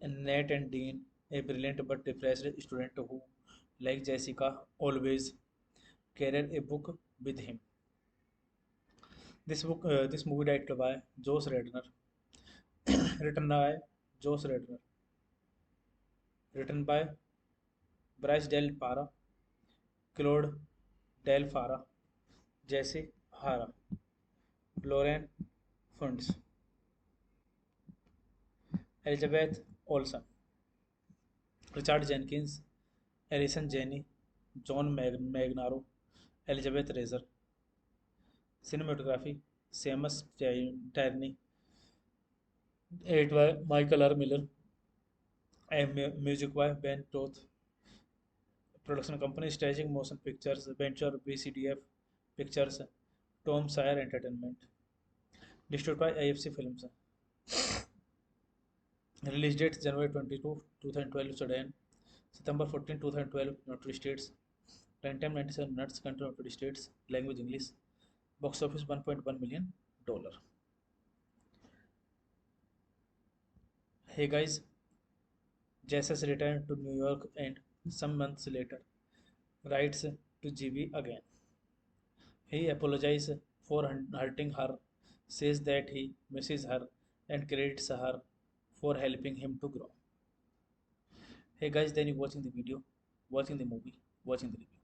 Nat and Dean, a brilliant but depressed student who, like Jessica, always carried a book with him. This movie directed by Josh Redner, written by Josh Redner, written by Bryce Del Para, Claude Dal Farra, Jesse Hara, Lauren Funds, Elizabeth Olsen, Richard Jenkins, Allison Janney, John Magaro, Elizabeth Reaser, cinematography Seamus Tierney, edited by Michael R. Miller, and music by Ben Toth. Production company Staging Motion Pictures, Venture BCDF Pictures, Tom Sawyer Entertainment. Distributed by AFC Films. Release date January 22, 2012 Sudan, September 14, 2012 United States. Runtime 97 minutes, country United States, language English. Box office $1.1 million. Hey guys, Jesus returned to New York and some months later writes to GB again. He apologizes for hurting her, says that he misses her, and credits her for helping him to grow. Hey guys, then you watching the video, watching the movie, watching the review.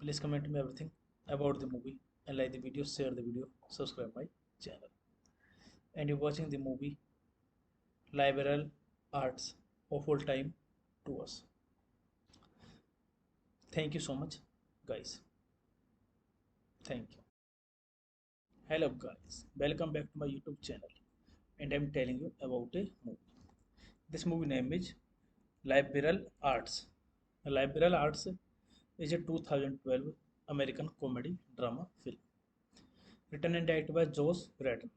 Please comment me everything about the movie and like the video, share the video, subscribe my channel. And you're watching the movie Liberal Arts of All Time to us. Thank you so much, guys. Thank you. Hello guys, welcome back to my YouTube channel, and I'm telling you about a movie. This movie name is Liberal Arts. Liberal Arts is a 2012 American comedy drama film written and directed by Josh Radnor.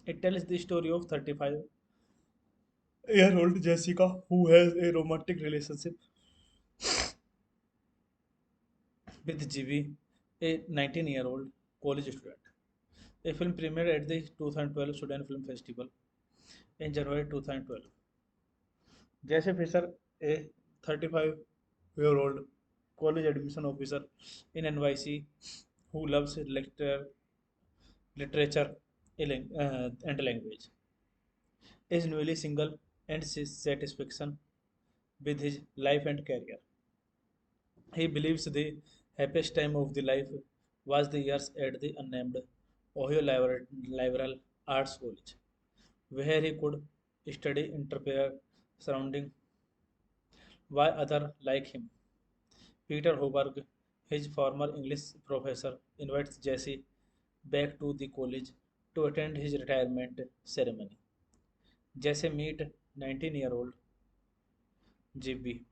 It tells the story of 35-year-old Jessica who has a romantic relationship with Gibi, a 19-year-old college student. A film premiered at the 2012 Sudan Film Festival in January 2012. Jesse Fisher, a 35-year-old college admission officer in NYC who loves literature and language, is newly single and seeks satisfaction with his life and career. He believes the happiest time of the life was the years at the unnamed Ohio Liberal Arts College, where he could study entrepreneur surrounding by other like him. Peter Hoberg, his former English professor, invites Jesse back to the college to attend his retirement ceremony. Jesse meet 19-year-old GB,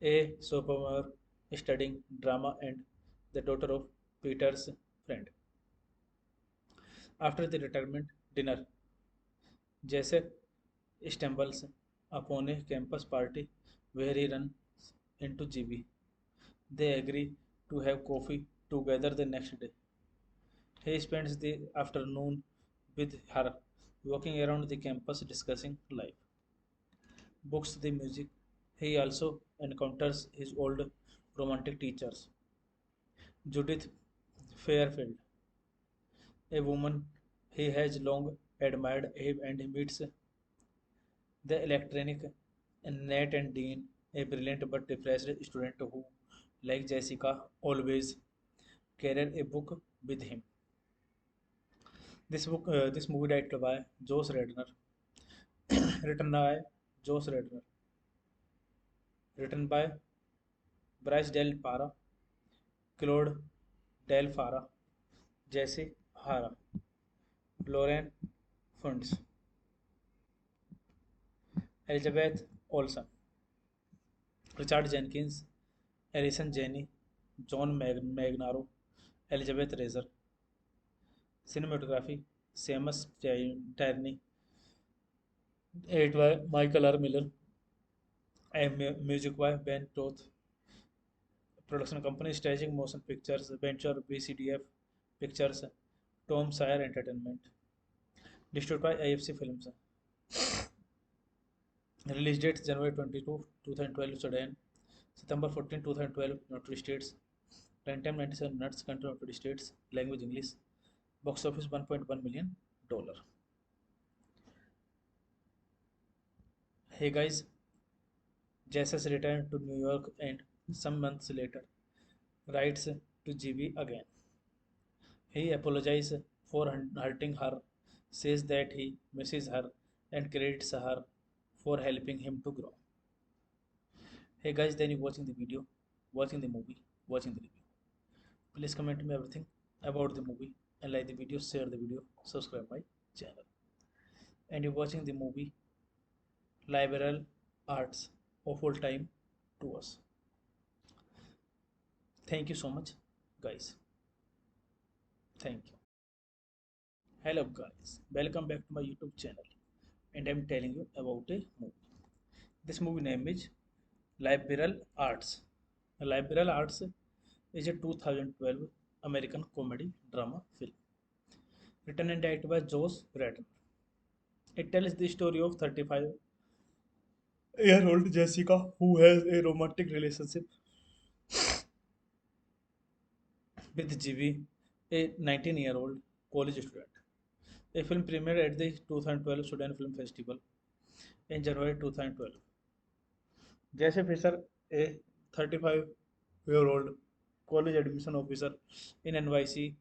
a sophomore studying drama and the daughter of Peter's friend. After the retirement dinner, Jesse stumbles upon a campus party where he runs into GB. They agree to have coffee together the next day. He spends the afternoon with her, walking around the campus discussing life, books, the music. He also encounters his old romantic teachers, Judith Fairfield, a woman he has long admired, and he meets the electronic Nat and Dean, a brilliant but depressed student who, like Jessica, always carried a book with him. This movie directed by Josh Radnor, written by Josh Radnor, written by Bryce Del Para, Claude Del Fara, Jesse Hara, Lauren Funds, Elizabeth Olsen, Richard Jenkins, Alison Janney, John Magnaro, Elizabeth Razer, cinematography Seamus Tierney, edited by Michael R. Miller, and music by Ben Toth. Production company Staging Motion Pictures, Venture BCDF Pictures, Tom Sawyer Entertainment. Distributed by AFC Films. Release date January 22, 2012 Sudan, September 14, 2012 United States. Runtime 97 minutes, country United States, language English. Box office $1.1 million. Hey guys, Jesus returned to New York and Some months later, writes to GB again. He apologizes for hurting her, says that he misses her, and credits her for helping him to grow. Hey guys, then you watching the video, watching the movie, watching the review. Please comment me everything about the movie and like the video, share the video, subscribe my channel. And you're watching the movie Liberal Arts of All Time to us. Thank you so much, guys. Thank you. Hello, guys. Welcome back to my YouTube channel. And I'm telling you about a movie. This movie name is Liberal Arts. Liberal Arts is a 2012 American comedy drama film written and directed by Josh Radnor. It tells the story of 35-year-old Jessica who has a romantic relationship with GB, a 19-year-old college student. A film premiered at the 2012 Sudan Film Festival in January 2012. Jesse Fisher, a 35-year-old college admission officer in NYC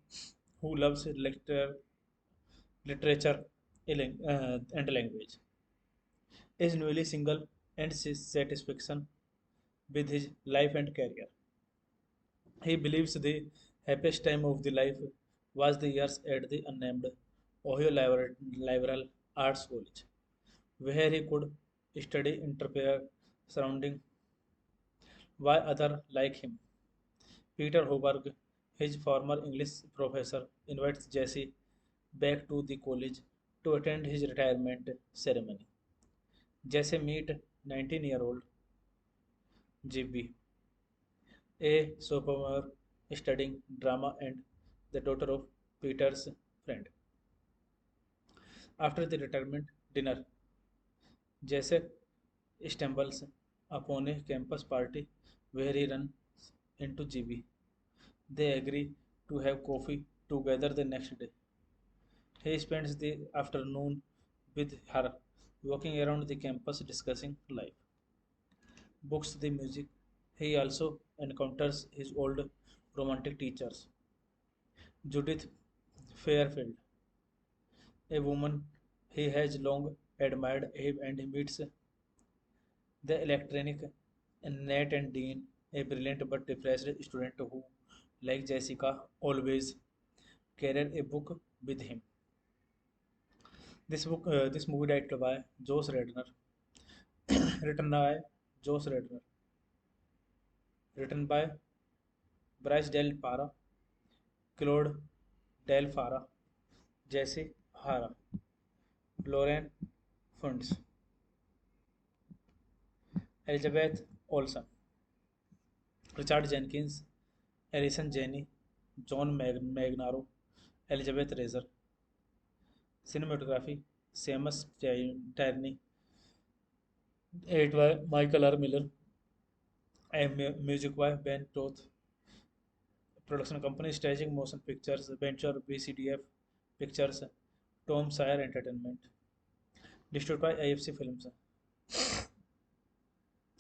who loves literature and language, is newly single and sees satisfaction with his life and career. He believes the happiest time of the life was the years at the unnamed Ohio Liberal Arts College, where he could study entrepreneur surrounding by other like him. Peter Hoberg, his former English professor, invites Jesse back to the college to attend his retirement ceremony. Jesse meet 19-year-old GB, a sophomore studying drama and the daughter of Peter's friend. After the retirement dinner, Jesse stumbles upon a campus party where he runs into GB. They agree to have coffee together the next day. He spends the afternoon with her, walking around the campus discussing life, books, the music. He also encounters his old romantic teachers, Judith Fairfield, a woman he has long admired, and he meets the electronic Nat and Dean, a brilliant but depressed student who, like Jessica, always carried a book with him. This movie directed by Josh Radnor, written by Josh Radnor, written by Bryce Del Para, Claude Del Fara, Jesse Hara, Lauren Funds, Elizabeth Olsen, Richard Jenkins, Alison Janney, John Magnaro, Elizabeth Razer. Cinematography, Seamus Tierney, edited by Michael R. Miller, and music by Ben Toth. Production company Staging Motion Pictures, Venture BCDF Pictures, Tom Sawyer Entertainment. Distributed by AFC Films.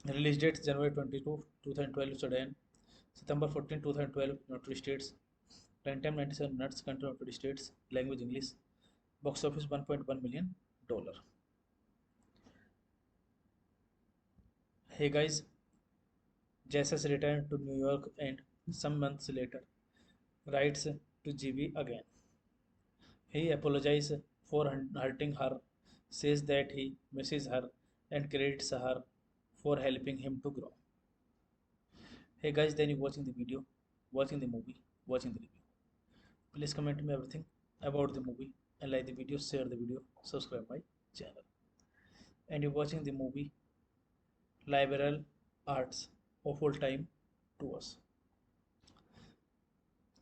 Release date January 22, 2012 Sudan. September 14, 2012 United States. Runtime 97 minutes. Country United States. Language English. Box office $1.1 million. Hey guys, Jesus returned to New York and some months later writes to GB again. He apologizes for hurting her, says that he misses her, and credits her for helping him to grow. Hey guys, then you watching the video, watching the movie, watching the review. Please comment me everything about the movie and like the video, share the video, subscribe my channel. And you're watching the movie Liberal Arts of All Time to us.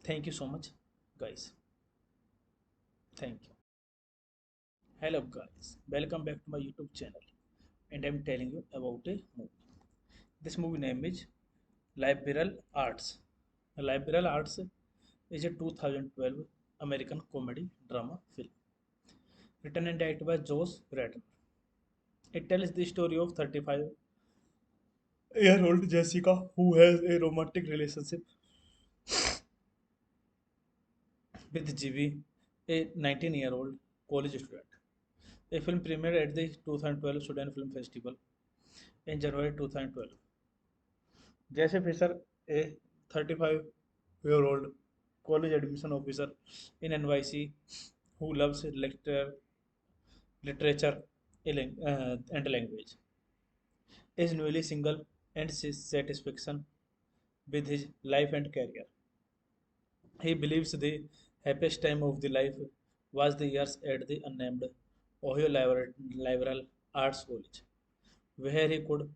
Thank you so much, guys. Thank you. Hello, guys. Welcome back to my YouTube channel. And I'm telling you about a movie. This movie name is Liberal Arts. Liberal Arts is a 2012 American comedy drama film written and directed by Josh Radnor. It tells the story of 35-year-old year-old Jessica, who has a romantic relationship with GB, a 19-year-old college student. A film premiered at the 2012 Sudan Film Festival in January 2012. Jesse Fisher, a 35-year-old college admission officer in NYC who loves literature and language, is newly single and sees satisfaction with his life and career. He believes the happiest time of the life was the years at the unnamed Ohio Liberal Arts College, where he could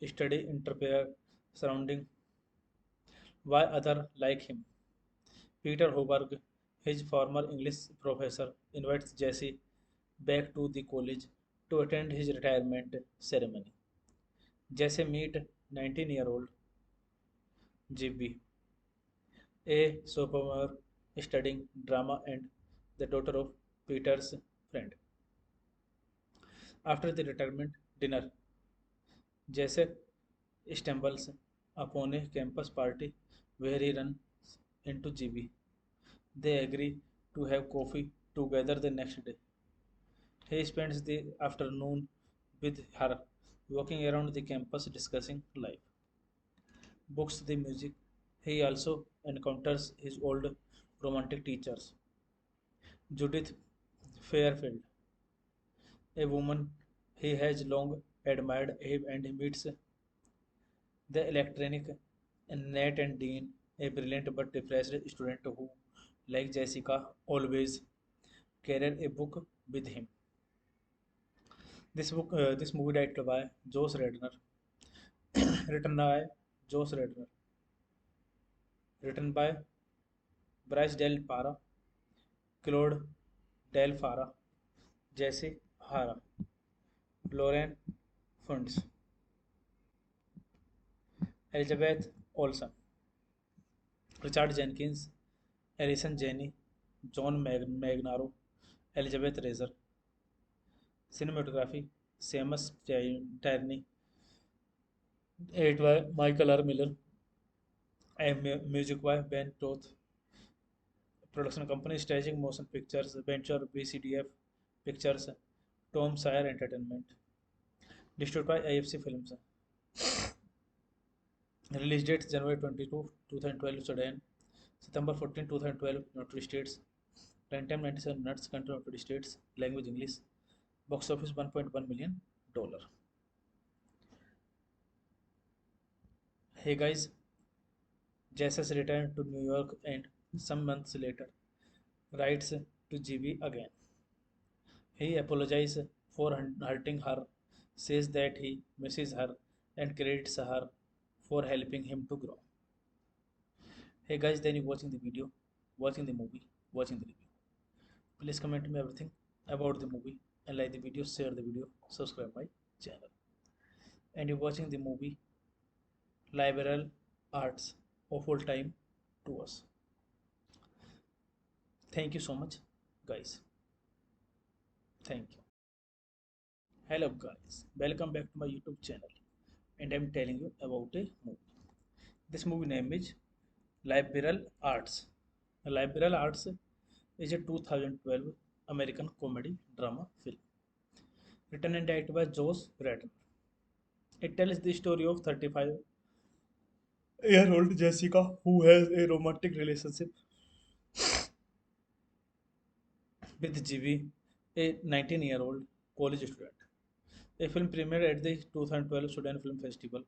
study entrepreneur surrounding by other like him. Peter Hoberg, his former English professor, invites Jesse back to the college to attend his retirement ceremony. Jesse meet 19-year-old GB, a sophomore studying drama and the daughter of Peter's friend. After the retirement dinner, Jesse stumbles upon a campus party where he runs into GB. They agree to have coffee together the next day. He spends the afternoon with her, walking around the campus discussing life, books, the music. He also encounters his old romantic teachers, Judith Fairfield, a woman he has long admired, and he meets the electronic Nat and Dean, a brilliant but depressed student who, like Jessica, always carried a book with him. This movie directed by Josh Redner, written by Josh Redner, written by Bryce Del Para, Claude Del Fara, Jesse Hara, Lauren Funds, Elizabeth Olsen, Richard Jenkins, Alison Janney, John Magnaro, Elizabeth Razer. Cinematography, Seamus Tierney, edited by Michael R. Miller, and music by Ben Toth. Production company Staging Motion Pictures, Venture BCDF Pictures, Tom Sawyer Entertainment. Distributed by AFC Films. Release date January 22, 2012 Sudan. September 14, 2012 United States. Runtime 97 minutes. Country United States. Language English. Box office $1.1 million. Hey guys, Jesus returned to New York and some months later writes to GB again. He apologizes for hurting her, says that he misses her, and credits her for helping him to grow. Hey guys, then you watching the video, watching the movie, watching the review. Please comment me everything about the movie and like the video, share the video, subscribe my channel. And you're watching the movie Liberal Arts of All Time to us. Thank you so much, guys. Thank you. Hello, guys. Welcome back to my YouTube channel. And I'm telling you about a movie. This movie name is Liberal Arts. Liberal Arts is a 2012 American comedy drama film written and directed by Josh Radnor. It tells the story of 35-year-old Jessica who has a romantic relationship with GB, a 19-year-old college student. A film premiered at the 2012 Sudan Film Festival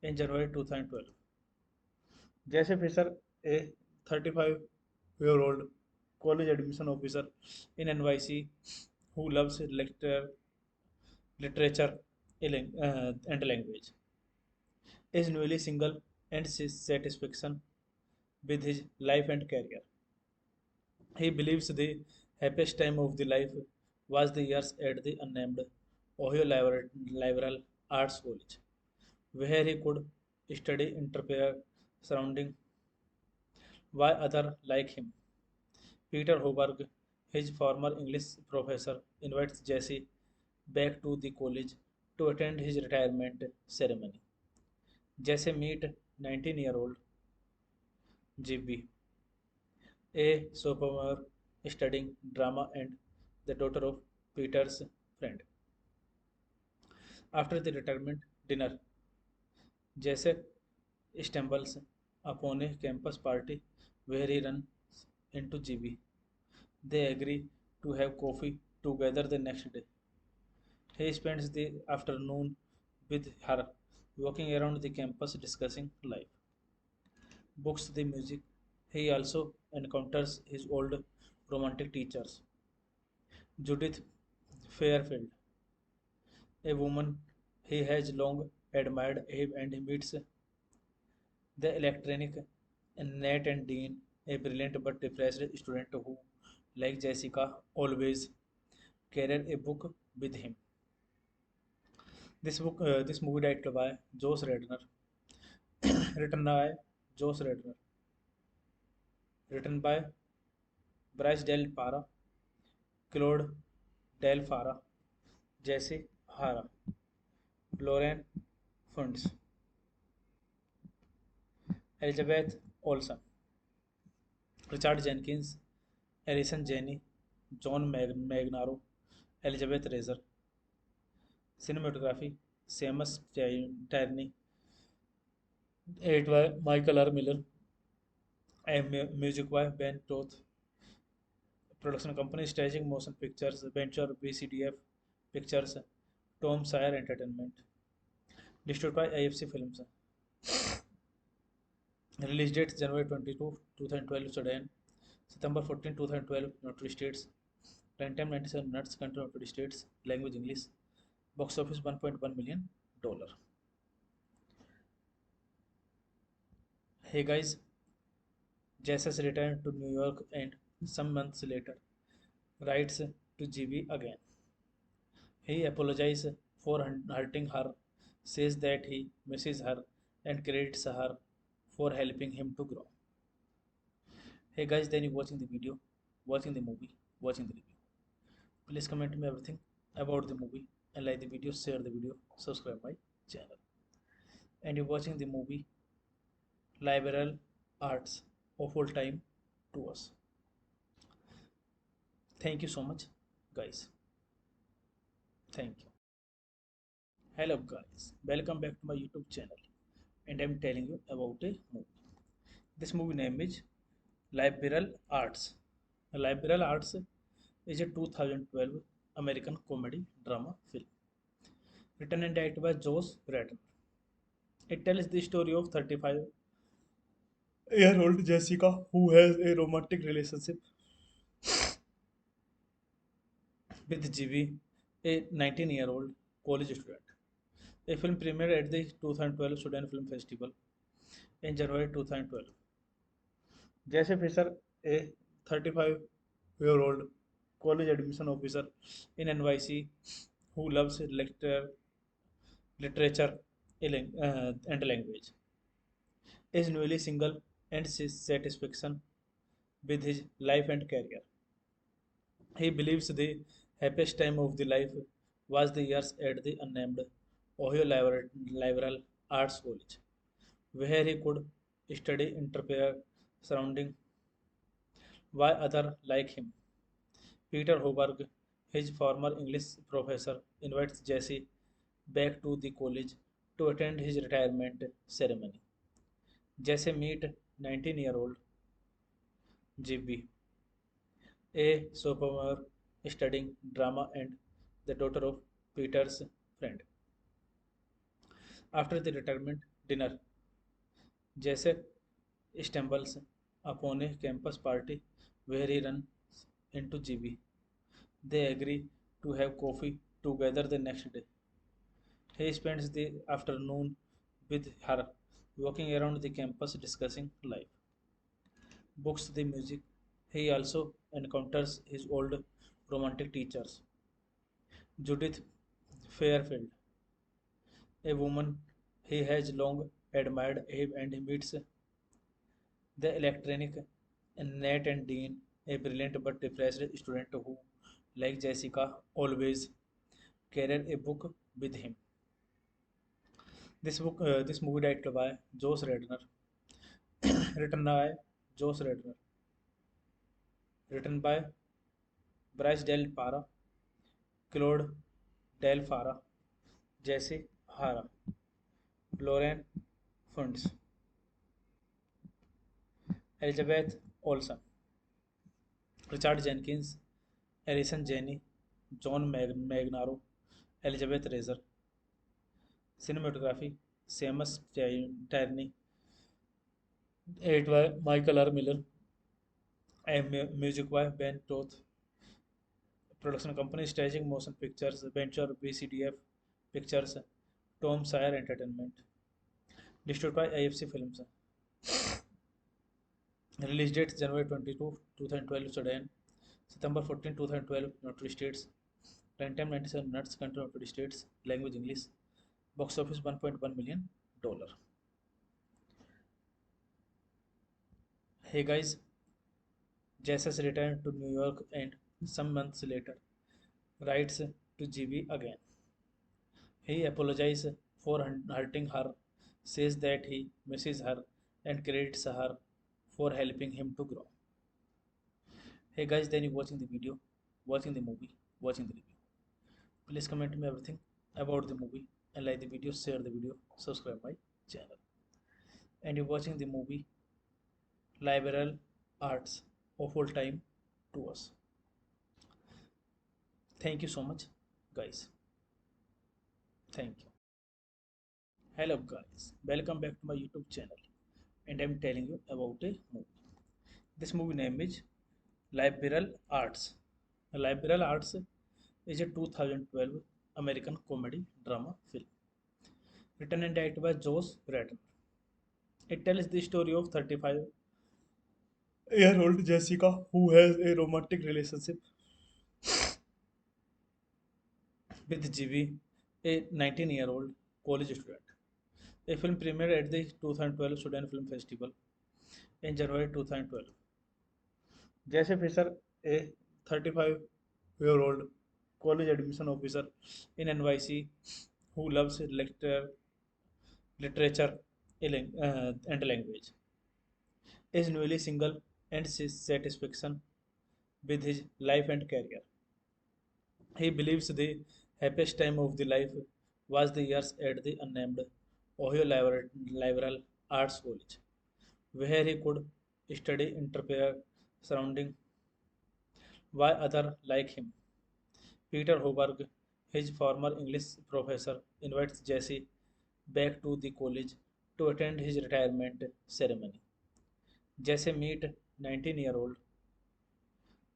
in January 2012. Jesse Fisher, a 35-year-old college admission officer in NYC who loves literature and language, is newly single and sees satisfaction with his life and career. He believes the happiest time of the life was the years at the unnamed Ohio Liberal Arts College, where he could study entrepreneur surrounding by other like him. Peter Hoberg, his former English professor, invites Jesse back to the college to attend his retirement ceremony. जैसे meet 19-year-old GB, a sophomore studying drama and the daughter of Peter's friend. After the retirement dinner, Jesse stumbles upon a campus party where he runs into GB. They agree to have coffee together the next day. He spends the afternoon with her, walking around the campus discussing life, books, the music. He also encounters his old romantic teachers, Judith Fairfield, a woman he has long admired, and he meets the electronic Nat and Dean, a brilliant but depressed student who, like Jessica, always carried a book with him. This movie directed by Josh Redner, written by Josh Redner, written by Bryce Del Para, Claude Del Fara, Jesse Hara, Lauren Funds, Elizabeth Olsen, Richard Jenkins, Alison Janney, John Magnaro, Elizabeth Razer. Cinematography: Seamus Tierney, edited by Michael R. Miller, and music by Ben Toth. Production company: Staging Motion Pictures, Venture BCDF Pictures, Tom Sawyer Entertainment. Distributed by AFC Films. Release date January 22, 2012 Sudan. September 14, 2012 United States. Runtime 97 minutes. Country United States. Language English. Box office $1.1 million. Hey guys, Jesus returned to New York and some months later writes to GB again. He apologizes for hurting her, says that he misses her, and credits her for helping him to grow. Hey guys, then you watching the video, watching the movie, watching the review. Please comment me everything about the movie and like the video, share the video, subscribe my channel. And you're watching the movie Liberal Arts of All Time to us. Thank you so much, guys. Thank you. Hello guys, welcome back to my YouTube channel, and I'm telling you about a movie. This movie name is Liberal Arts. Liberal Arts is a 2012 American comedy drama film written and directed by Josh Radnor. It tells the story of 35-year-old Jessica who has a romantic relationship with GB, a 19-year-old college student. A film premiered at the 2012 Sudan Film Festival in January 2012. Jesse Fisher, a 35-year-old college admission officer in NYC who loves literature and language, is newly single and sees satisfaction with his life and career. He believes the happiest time of the life was the years at the unnamed Ohio Liberal Arts College, where he could study entrepreneur surrounding by other like him. Peter Hoberg, his former English professor, invites Jesse back to the college to attend his retirement ceremony. Jesse meets 19-year-old GB, a sophomore studying drama and the daughter of Peter's friend. After the retirement dinner, Jesse stumbles upon a campus party where he runs into GB. They agree to have coffee together the next day. He spends the afternoon with her, walking around the campus discussing life, books, the music. He also encounters his old romantic teachers, Judith Fairfield, a woman he has long admired, and he meets the electronic Nat and Dean, a brilliant but depressed student who, like Jessica, always carried a book with him. This movie directed by Josh Redner, written by Josh Redner, written by Bryce Del Para, Claude Del Fara, Jesse Hara, Lauren Funds, Elizabeth Olsen, Richard Jenkins, Alison Janney, John Magnaro, Elizabeth Razer. Cinematography: Seamus Tierney, edited by Michael R. Miller, and music by Ben Toth. Production company: Staging Motion Pictures, Venture BCDF Pictures, Tom Sawyer Entertainment. Distributed by AFC Films. Release date January 22, 2012 Sudan. September 14, 2012 United States. Runtime 97 minutes. Country United States. Language English. Box office $1.1 million. Hey guys, Jesus returned to New York and some months later writes to GB again. He apologizes for hurting her, says that he misses her, and credits her for helping him to grow. Hey guys, then you watching the video, watching the movie, watching the review. Please comment me everything about the movie and like the video, share the video, subscribe my channel. And you're watching the movie Liberal Arts of All Time to us. Thank you so much, guys. Thank you. Hello guys, welcome back to my YouTube channel, and I'm telling you about a movie. This movie name is Liberal Arts. Liberal Arts is a 2012 American comedy drama film written and directed by Josh Radnor. It tells the story of 35-year-old Jessica who has a romantic relationship with Jivi, a 19-year-old college student. A film premiered at the 2012 Sudan Film Festival in January 2012. Jesse Fisher, a 35-year-old college admission officer in NYC who loves literature and language, is newly single and seeks satisfaction with his life and career. He believes the happiest time of the life was the years at the unnamed Ohio Liberal Arts College, where he could study entrepreneur surrounding by other like him. Peter Hoberg, his former English professor, invites Jesse back to the college to attend his retirement ceremony. Jesse meet 19-year-old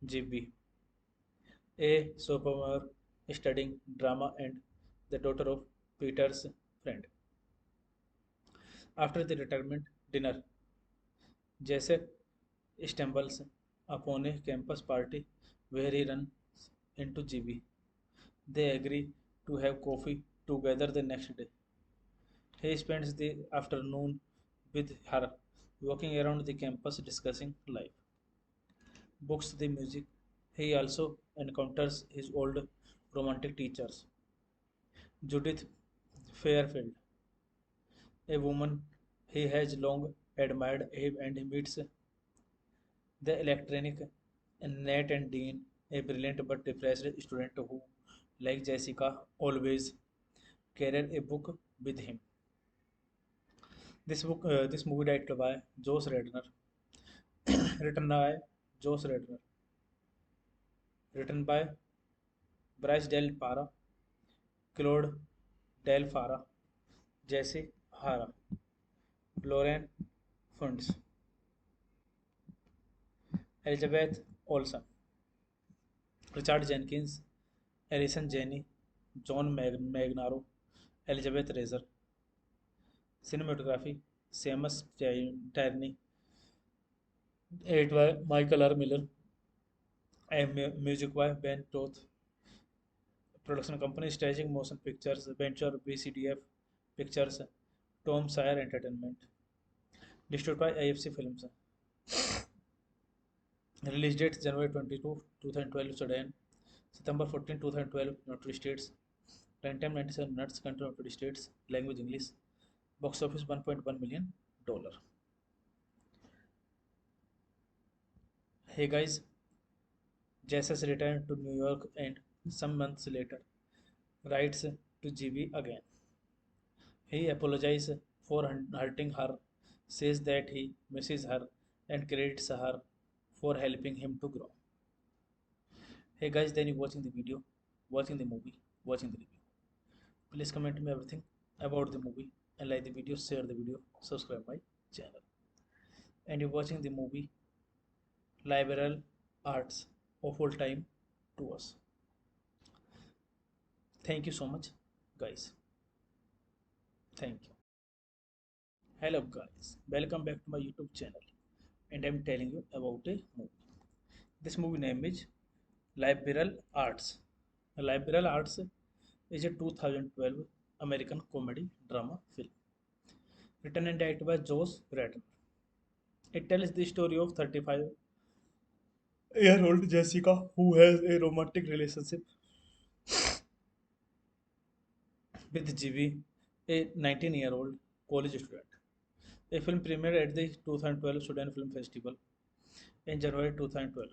GB, a sophomore studying drama and the daughter of Peter's friend. After the retirement dinner, Jesse stumbles upon a campus party where he runs into GB. They agree to have coffee together the next day. He spends the afternoon with her, walking around the campus discussing life, books, the music. He also encounters his old romantic teachers, Judith Fairfield, a woman he has long admired, and he meets the electronic Nat and Dean, a brilliant but depressed student who, like Jessica, always carried a book with him. This movie directed by Josh Redner, written by Josh Redner, written by Bryce Del Para, Claude Del Fara, Jesse Hara, Lauren Funds, Elizabeth Olsen, Richard Jenkins, Alison Janney, John Magnaro, Elizabeth Razer. Cinematography: Seamus Tierney, edited by Michael R. Miller, and music by Ben Toth. Production company: Staging Motion Pictures, Venture BCDF Pictures, Tom Sawyer Entertainment. Distributed by AFC Films. Release date January 22, 2012 Sudan. September 14, 2012 United States. Runtime 97 minutes. Country United States. Language English. Box office $1.1 million. Hey guys, Jesus returned to New York and some months later writes to GB again. He apologizes for hurting her, says that he misses her, and credits her for helping him to grow. Hey guys, then you watching the video, watching the movie, watching the review. Please comment me everything about the movie and like the video, share the video, subscribe my channel. And you're watching the movie Liberal Arts of All Time to us. Thank you so much, guys. Thank you. Hello, guys. Welcome back to my YouTube channel. And I'm telling you about a movie. This movie name is Liberal Arts. Liberal Arts is a 2012 American comedy drama film written and directed by Josh Radnor. It tells the story of 35-year-old Jessica who has a romantic relationship with Jivi, a 19-year-old college student. A film premiered at the 2012 Sudan Film Festival in January 2012.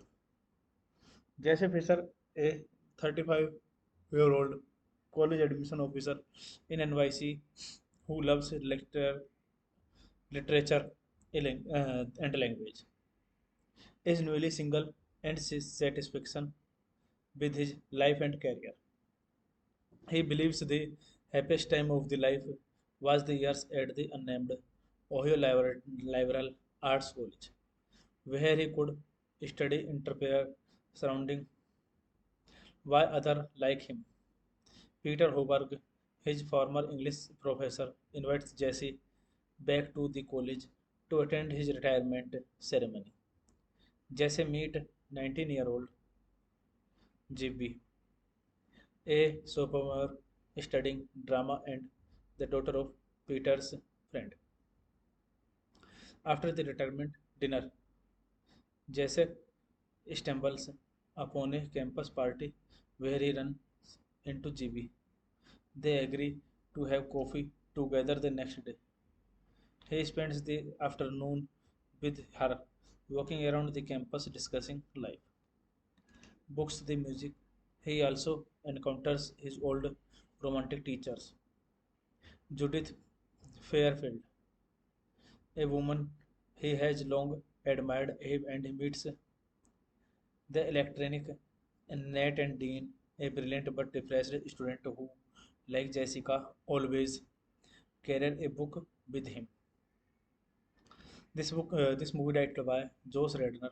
Jesse Fisher, a 35-year-old college admission officer in NYC who loves literature and language, is newly single and seeks satisfaction with his life and career. He believes the happiest time of the life was the years at the unnamed Ohio Liberal Arts College, where he could study entrepreneur surrounding by other like him. Peter Hoberg, his former English professor, invites Jesse back to the college to attend his retirement ceremony. Jesse meet 19-year-old GB, a sophomore studying drama and the daughter of Peter's friend. After the retirement dinner, Jesse stumbles upon a campus party where he runs into GB. They agree to have coffee together the next day. He spends the afternoon with her, walking around the campus discussing life, books, the music. He also encounters his old romantic teachers, Judith Fairfield, a woman he has long admired, and he meets the electronic Nat and Dean, a brilliant but depressed student who, like Jessica, always carried a book with him. This movie directed by Josh Radnor,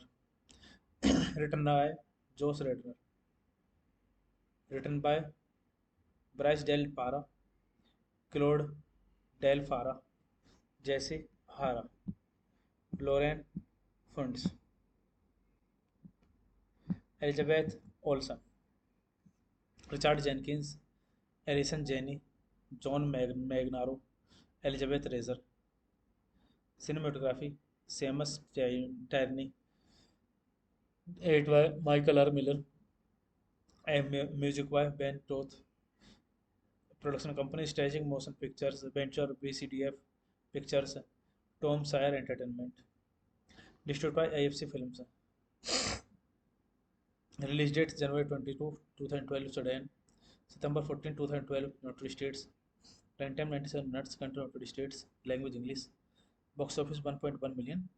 written by Josh Radnor, written by Bryce Del Para, Claude Del Fara, Jesse Hara, Lauren Funds, Elizabeth Olsen, Richard Jenkins, Alison Janney, John Magnaro, Elizabeth Razer. Cinematography, Seamus Tierney, edited by Michael R. Miller, and music by Ben Toth. Production company Staging Motion Pictures, Venture BCDF Pictures, Tom Sawyer Entertainment. Distributed by AFC Films. Release date January 22, 2012 Sudan. September 14, 2012 United States. Runtime 97 minutes. Country United States. Language English. Box office $1.1 million.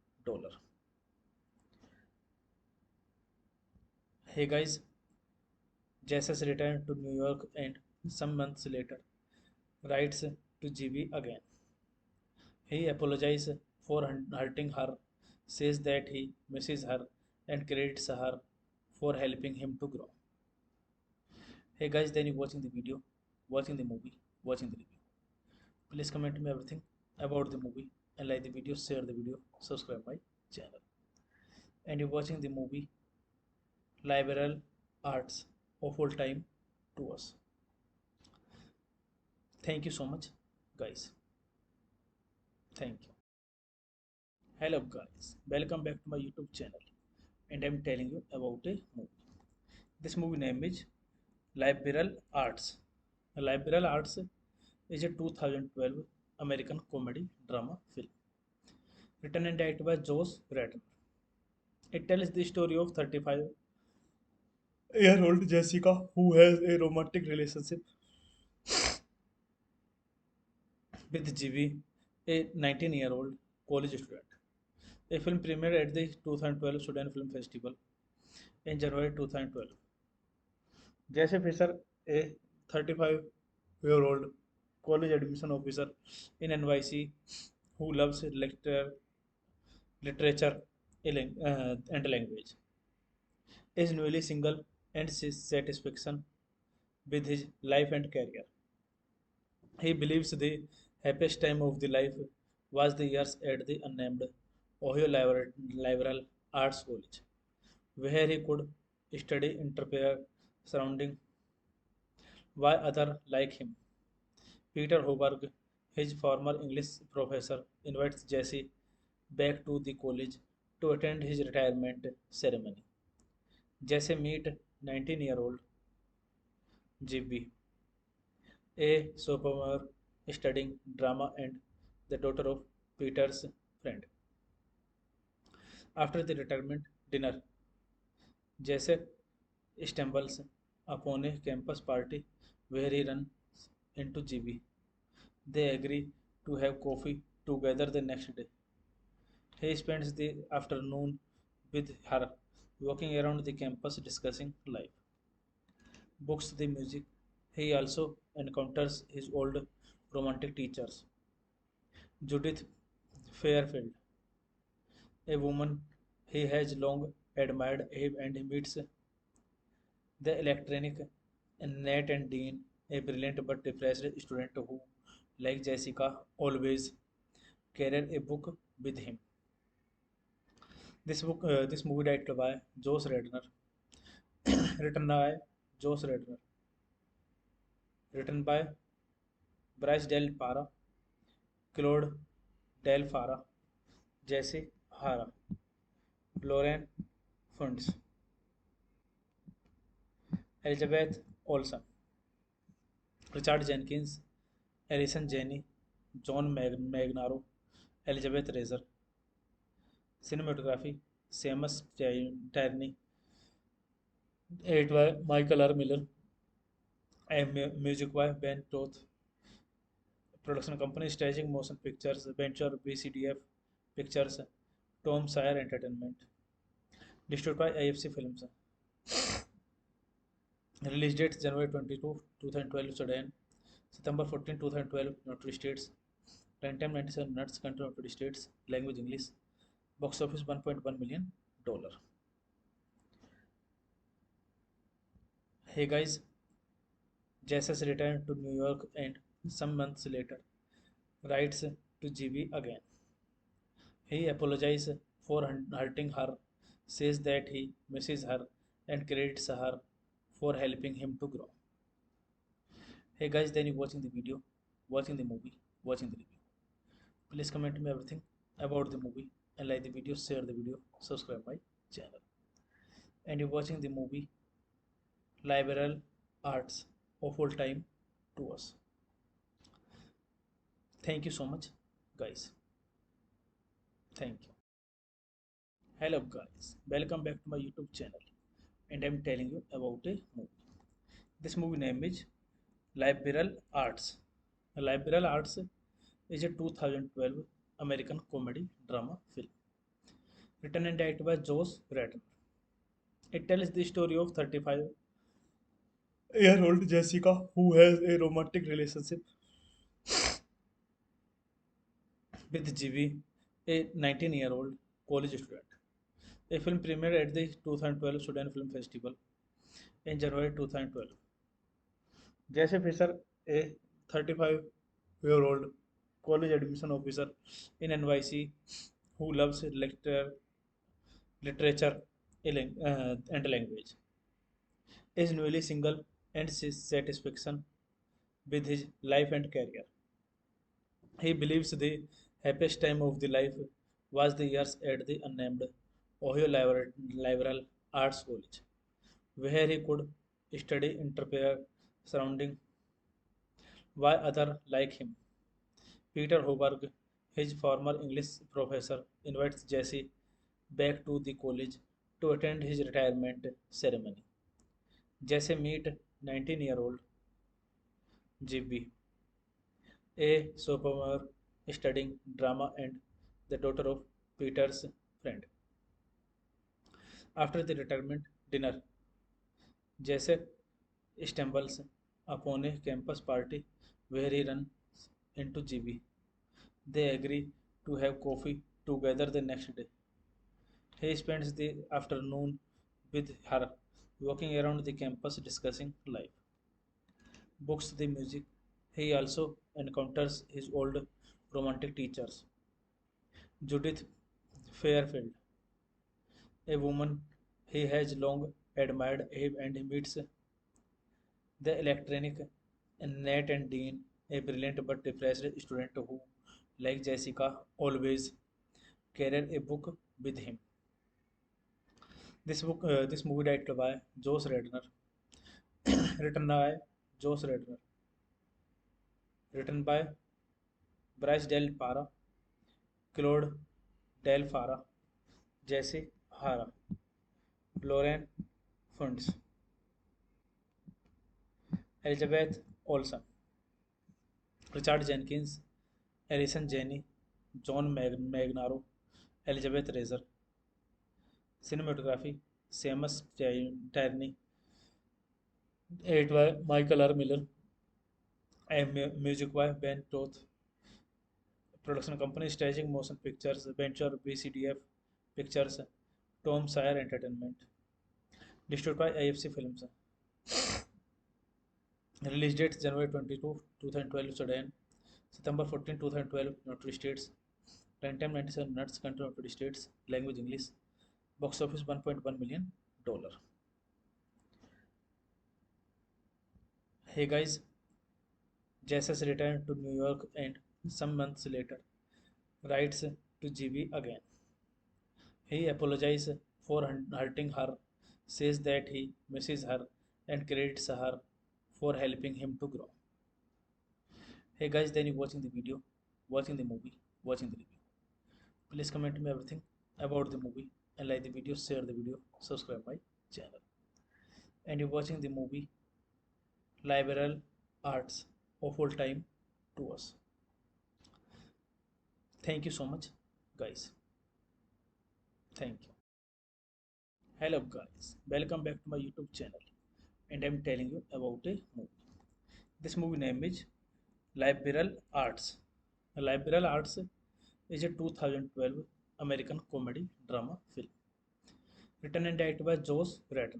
Hey guys, Jesus returned to New York and some months later writes to GB again. He apologizes for hurting her, says that he misses her, and credits her for helping him to grow. Hey guys, then you watching the video, watching the movie, watching the review. Please comment me everything about the movie and like the video, share the video, subscribe my channel. And you're watching the movie Liberal Arts of All Time to us. Thank you so much, guys. Thank you. Hello, guys. Welcome back to my YouTube channel. And I'm telling you about a movie. This movie name is Liberal Arts. Liberal Arts is a 2012 American comedy drama film. Written and directed by Josh Radnor. It tells the story of 35-year-old Jessica who has a romantic relationship with GB, a 19-year-old college student. A film premiered at the 2012 Sudan Film Festival in January 2012. Jesse Fisher, a 35-year-old college admission officer in NYC who loves literature and language, is newly single and seeks satisfaction with his life and career. He believes the happiest time of the life was the years at the unnamed Ohio Liberal Arts College, where he could study entrepreneur surrounding by other like him. Peter Hoberg, his former English professor, invites Jesse back to the college to attend his retirement ceremony. Jesse meet 19-year-old GB, a sophomore studying drama and the daughter of Peter's friend. After the retirement dinner, Jesse stumbles upon a campus party where he runs into GB. They agree to have coffee together the next day. He spends the afternoon with her, walking around the campus discussing life, books, the music. He also encounters his old romantic teachers, Judith Fairfield, a woman he has long admired, and he meets the electronic Nat and Dean, a brilliant but depressed student who, like Jessica, always carried a book with him. This movie directed by Josh Radnor, written by Josh Radnor, written by Bryce Del Para, Claude Del Fara, Jesse Hara, Lauren Funds, Elizabeth Olsen, Richard Jenkins, Alison Janney, John Magnaro, Elizabeth Razer. Cinematography: Seamus Tierney, edited by Michael R. Miller, and music by Ben Toth. Production company: Staging Motion Pictures, Venture BCDF Pictures, Tom Sawyer Entertainment. Distributed by AFC Films. Release date January 22, 2012 Sudan. September 14, 2012 United States. Runtime 97 minutes. Country United States. Language English. Box office $1.1 million. Hey guys, Jesus returned to New York and some months later writes to GB again. He apologizes for hurting her, says that he misses her, and credits her for helping him to grow. Hey guys, then you watching the video, watching the movie, watching the review. Please comment me everything about the movie and like the video, share the video, subscribe my channel. And you're watching the movie Liberal Arts of All Time to us. Thank you so much, guys. Thank you. Hello, guys. Welcome back to my YouTube channel. And I'm telling you about a movie. This movie name is Liberal Arts. Liberal Arts is a 2012 American comedy drama film written and directed by Josh Radnor. It tells the story of 35-year-old Jessica who has a romantic relationship with GB, a 19-year-old college student. A film premiered at the 2012 Sudan Film Festival in January 2012. Jesse Fisher, a 35-year-old college admission officer in NYC who loves literature and language, is newly single and seeks satisfaction with his life and career. He believes the happiest time of the life was the years at the unnamed Ohio Liberal Arts College, where he could study entrepreneur surrounding by other like him. Peter Hoberg, his former English professor, invites Jesse back to the college to attend his retirement ceremony. Jesse meet 19-year-old GB, a sophomore studying drama and the daughter of Peter's friend. After the retirement dinner, Jesse stumbles upon a campus party where he runs into GB. They agree to have coffee together the next day. He spends the afternoon with her, walking around the campus discussing life, books, the music. He also encounters his old romantic teachers, Judith Fairfield, a woman he has long admired, and he meets the electronic Nat and Dean, a brilliant but depressed student who, like Jessica, always carried a book with him. This movie directed by Josh Redner, written by Josh Redner, written by Bryce Del Para, Claude Del Fara, Jesse Hara, Lauren Funds, Elizabeth Olsen, Richard Jenkins, Alison Janney, John Magnaro, Elizabeth Razer. Cinematography: Seamus Tierney, edited by Michael R. Miller, and music by Ben Toth. Production company: Staging Motion Pictures, Venture BCDF Pictures, Tom Sawyer Entertainment. Distributed by AFC Films. Release date January 22, 2012 Sudan. September 14, 2012 United States. Runtime 97 minutes. Country United States. Language English. Box office $1.1 million. Hey guys, Jesus returned to New York and some months later writes to GB again. He apologizes for hurting her, says that he misses her, and credits her for helping him to grow. Hey guys, then you watching the video, watching the movie, watching the review. Please comment me everything about the movie and like the video, share the video, subscribe my channel. And you're watching the movie Liberal Arts of All Time to us. Thank you so much, guys. Thank you. Hello, guys. Welcome back to my YouTube channel. And I'm telling you about a movie. This movie name is Liberal Arts. Liberal Arts is a 2012 American comedy drama film written and directed by Josh Radnor.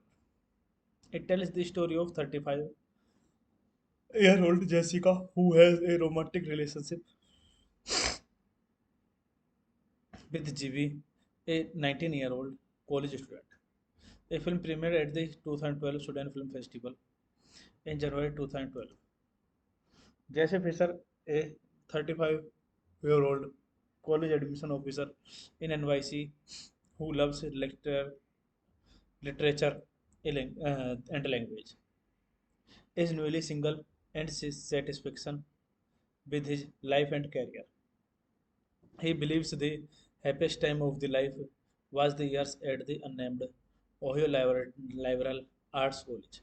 It tells the story of 35-year-old Jessica who has a romantic relationship with GB, a 19-year-old college student. A film premiered at the 2012 Sudan Film Festival in January 2012. Jesse Fisher, a 35-year-old college admission officer in NYC who loves literature and language, is newly single and sees satisfaction with his life and career. He believes the happiest time of the life was the years at the unnamed Ohio Liberal Arts College,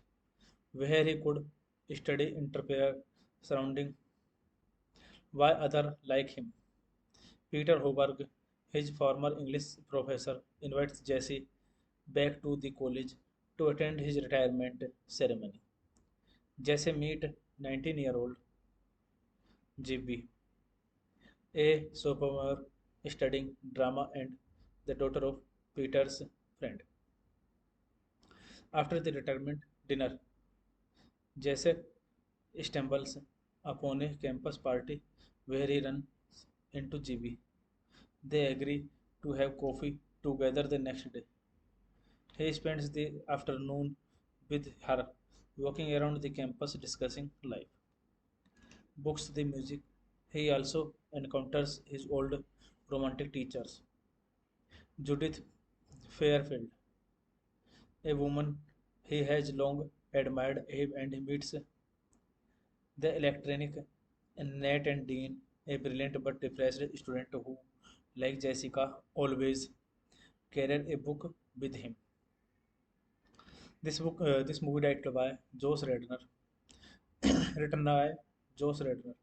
where he could study entrepreneur surrounding by other like him. Peter Hoberg, his former English professor, invites Jesse back to the college to attend his retirement ceremony. Jesse meet 19-year-old GB, a sophomore studying drama and the daughter of Peter's friend. After the retirement dinner, Jesse stumbles upon a campus party where he runs into GB. They agree to have coffee together the next day. He spends the afternoon with her, walking around the campus discussing life, books, the music. He also encounters his old romantic teachers, Judith Fairfield, a woman he has long admired, and he meets the electronic Nat and Dean, a brilliant but depressed student who, like Jessica, always carried a book with him. This movie directed by Josh Redner, written by Josh Redner,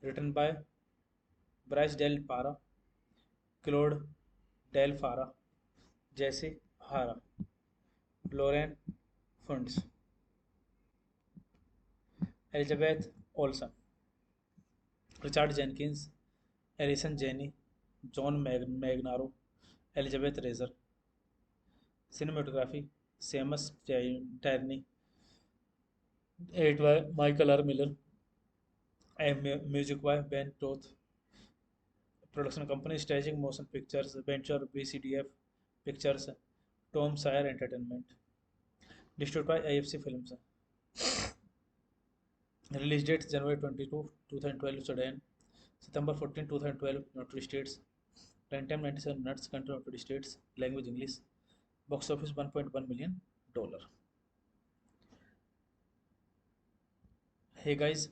written by Bryce Del Para, Claude Del Fara, Jesse Hara, Lauren Funds, Elizabeth Olsen, Richard Jenkins, Alison Janney, John Magnaro, Elizabeth Razer. Cinematography: Seamus Tierney, edited by Michael R. Miller, and music by Ben Toth. Production company: Staging Motion Pictures, Venture BCDF Pictures, Tom Sawyer Entertainment. Distributed by AFC Films. Release date January 22, 2012 Sudan, September 14, 2012 United States. Runtime 97 minutes, country United States, language English. Box office $1.1 million. Hey guys,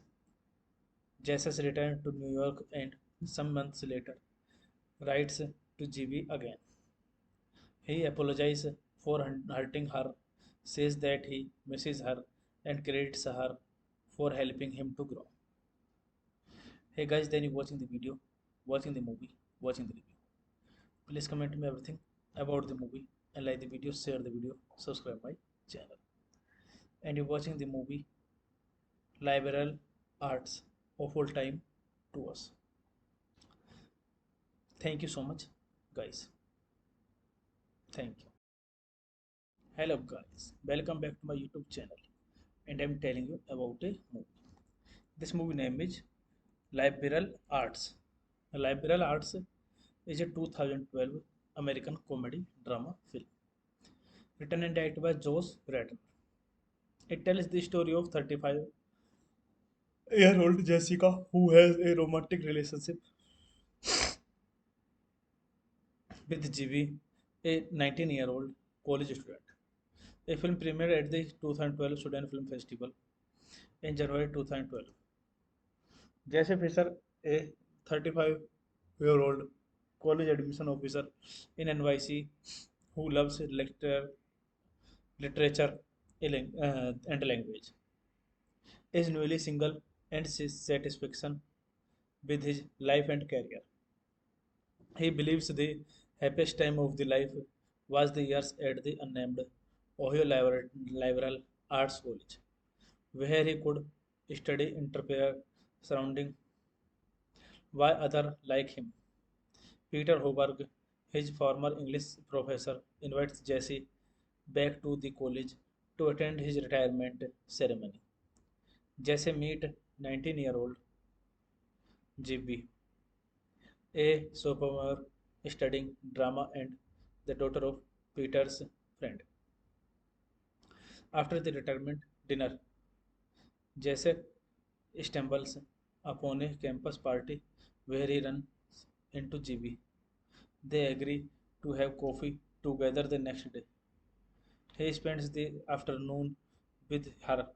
Jesus returned to New York and some months later writes to GB again. He apologizes for hurting her, says that he misses her, and credits her for helping him to grow. Hey guys, then you watching the video, watching the movie, watching the review. Please comment me everything about the movie and like the video, share the video, subscribe my channel. And you're watching the movie Liberal Arts of All Time to us. Thank you so much, guys. Thank you. Hello, guys. Welcome back to my YouTube channel. And I'm telling you about a movie. This movie name is Liberal Arts. Liberal Arts is a 2012 American comedy drama film written and directed by Josh Radnor. It tells the story of 35-year-old Jessica who has a romantic relationship with GB, a 19-year-old college student. A film premiered at the 2012 Sudan Film Festival in January 2012. Jesse Fisher, a 35-year-old college admission officer in NYC who loves literature and language, is newly single and seeks satisfaction with his life and career. He believes the happiest time of the life was the years at the unnamed Ohio Liberal Arts College, where he could study entrepreneur surrounding by other like him. Peter Hoberg, his former English professor, invites Jesse back to the college to attend his retirement ceremony. Jesse meet 19-year-old GB, a sophomore studying drama and the daughter of Peter's friend. After the retirement dinner, Jesse stumbles upon a campus party where he runs into GB. They agree to have coffee together the next day. He spends the afternoon with her,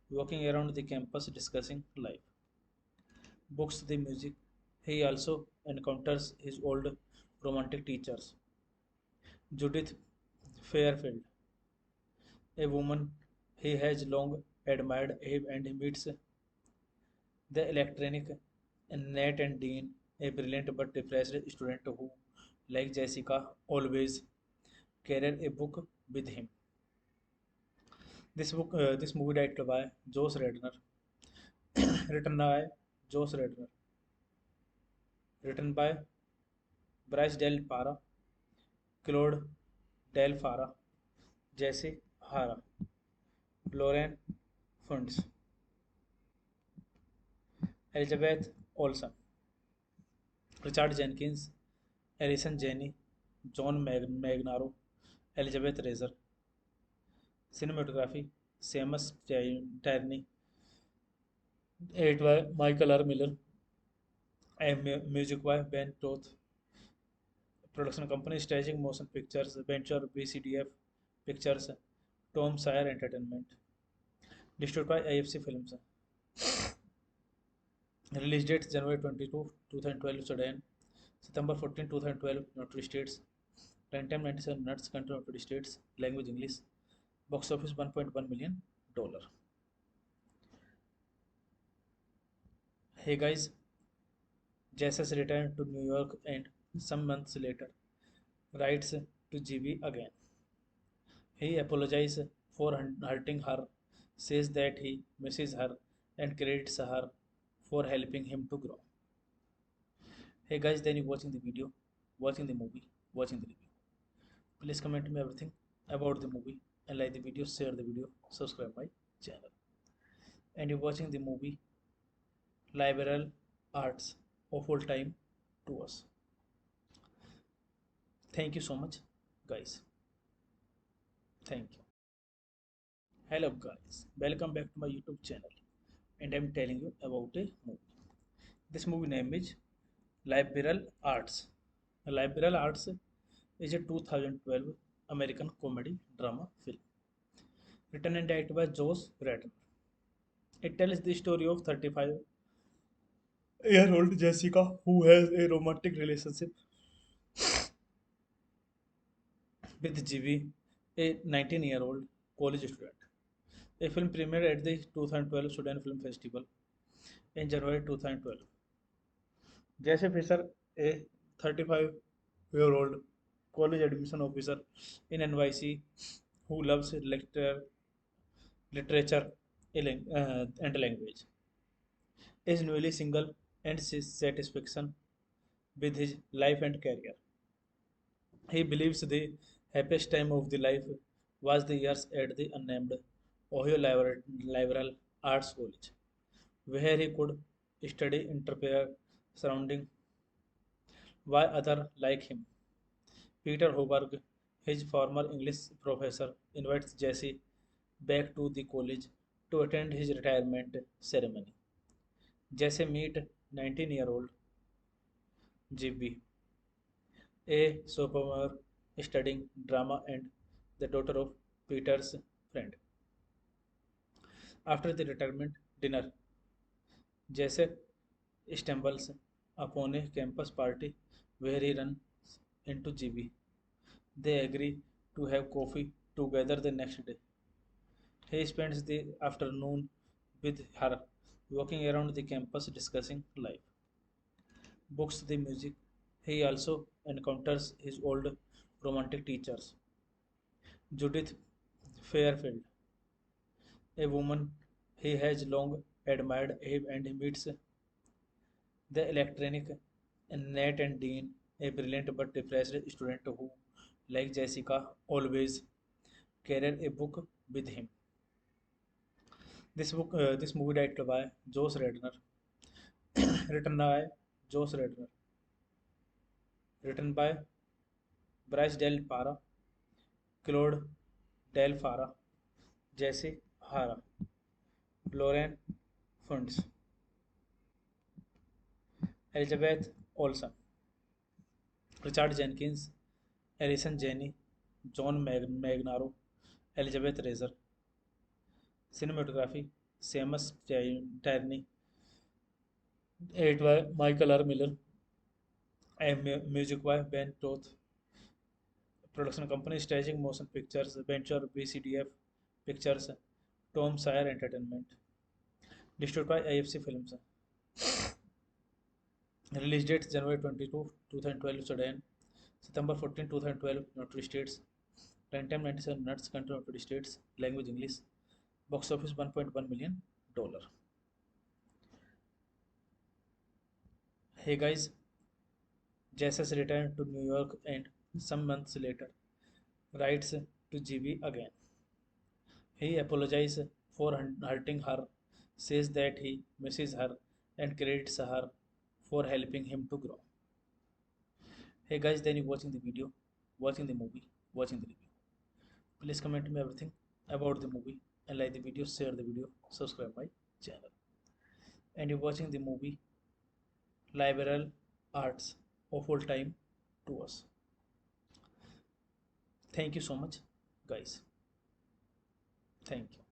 walking around the campus discussing life, books, the music. He also encounters his old romantic teachers, Judith Fairfield, a woman he has long admired, and he meets the electronic Nat and Dean, a brilliant but depressed student who, like Jessica, always carried a book with him. This movie directed by Josh Redner, written by Josh Redner, written by Bryce Del Para, Claude Del Fara, Jesse Hara, Lauren Funds, Elizabeth Olsen, Richard Jenkins, Alison Janney, John Magnaro, Elizabeth Razer. Cinematography: Seamus Tierney, edited by Michael R. Miller, and music by Ben Toth. Production company: Staging Motion Pictures, Venture BCDF Pictures, Tom Sawyer Entertainment. Distributed by AFC Films. Release date January 22, 2012 Sudan, September 14, 2012 United States, runtime 97 minutes, country United States, language English, box office $1.1 million. Hey guys, Jesus returned to New York and some months later writes to GB again. He apologizes for hurting her, says that he misses her, and credits her for helping him to grow. Hey guys, then you watching the video, watching the movie, watching the review. Please comment me everything about the movie and like the video, share the video, subscribe my channel. And you're watching the movie Liberal Arts of Full Time to us. Thank you so much, guys. Thank you. Hello, guys. Welcome back to my YouTube channel. And I'm telling you about a movie. This movie name is Liberal Arts. Liberal Arts is a 2012 American comedy drama film written and directed by Josh Radnor. It tells the story of 35-year-old Jessica who has a romantic relationship with Gibi, a 19-year-old college student. A film premiered at the 2012 Sudan Film Festival in January 2012. Jesse Fisher, a 35-year-old college admission officer in NYC who loves literature and language, is newly single and seeks satisfaction with his life and career. He believes the happiest time of the life was the years at the unnamed Ohio Liberal Arts College, where he could study entrepreneur surrounding by other like him. Peter Hoberg, his former English professor, invites Jesse back to the college to attend his retirement ceremony. Jesse meet 19-year-old GB, a sophomore studying drama and the daughter of Peter's friend. After the retirement dinner, Jesse stumbles upon a campus party where he runs into GB. They agree to have coffee together the next day. He spends the afternoon with her, walking around the campus discussing life, books, the music. He also encounters his old romantic teachers, Judith Fairfield, a woman he has long admired, and he meets the electronic Nat and Dean, a brilliant but depressed student who, like Jessica, always carried a book with him. This movie directed by Josh Radnor, written by Josh Radnor, written by Bryce Del Para, Claude Del Fara, Jesse Hara, Lauren Funds, Elizabeth Olsen, Richard Jenkins, Alison Janney, John Magnaro, Elizabeth Razer. Cinematography, Seamus Tierney, edited by Michael R. Miller, and music by Ben Toth. Production company Staging Motion Pictures, Venture BCDF Pictures, Tom Sawyer Entertainment. Distributed by AFC Films. Release date January 22, 2012 Sudan, September 14, 2012 United States, runtime 97 minutes, country United States, language English, box office $1.1 million. Hey guys, Jesus returned to New York and some months later writes to GB again. He apologizes for hurting her, says that he misses her, and credits her for helping him to grow. Hey guys, then you watching the video, watching the movie, watching the review. Please comment me everything about the movie and like the video, share the video, subscribe my channel. And you're watching the movie Liberal Arts of Full Time to us. Thank you so much, guys. Thank you.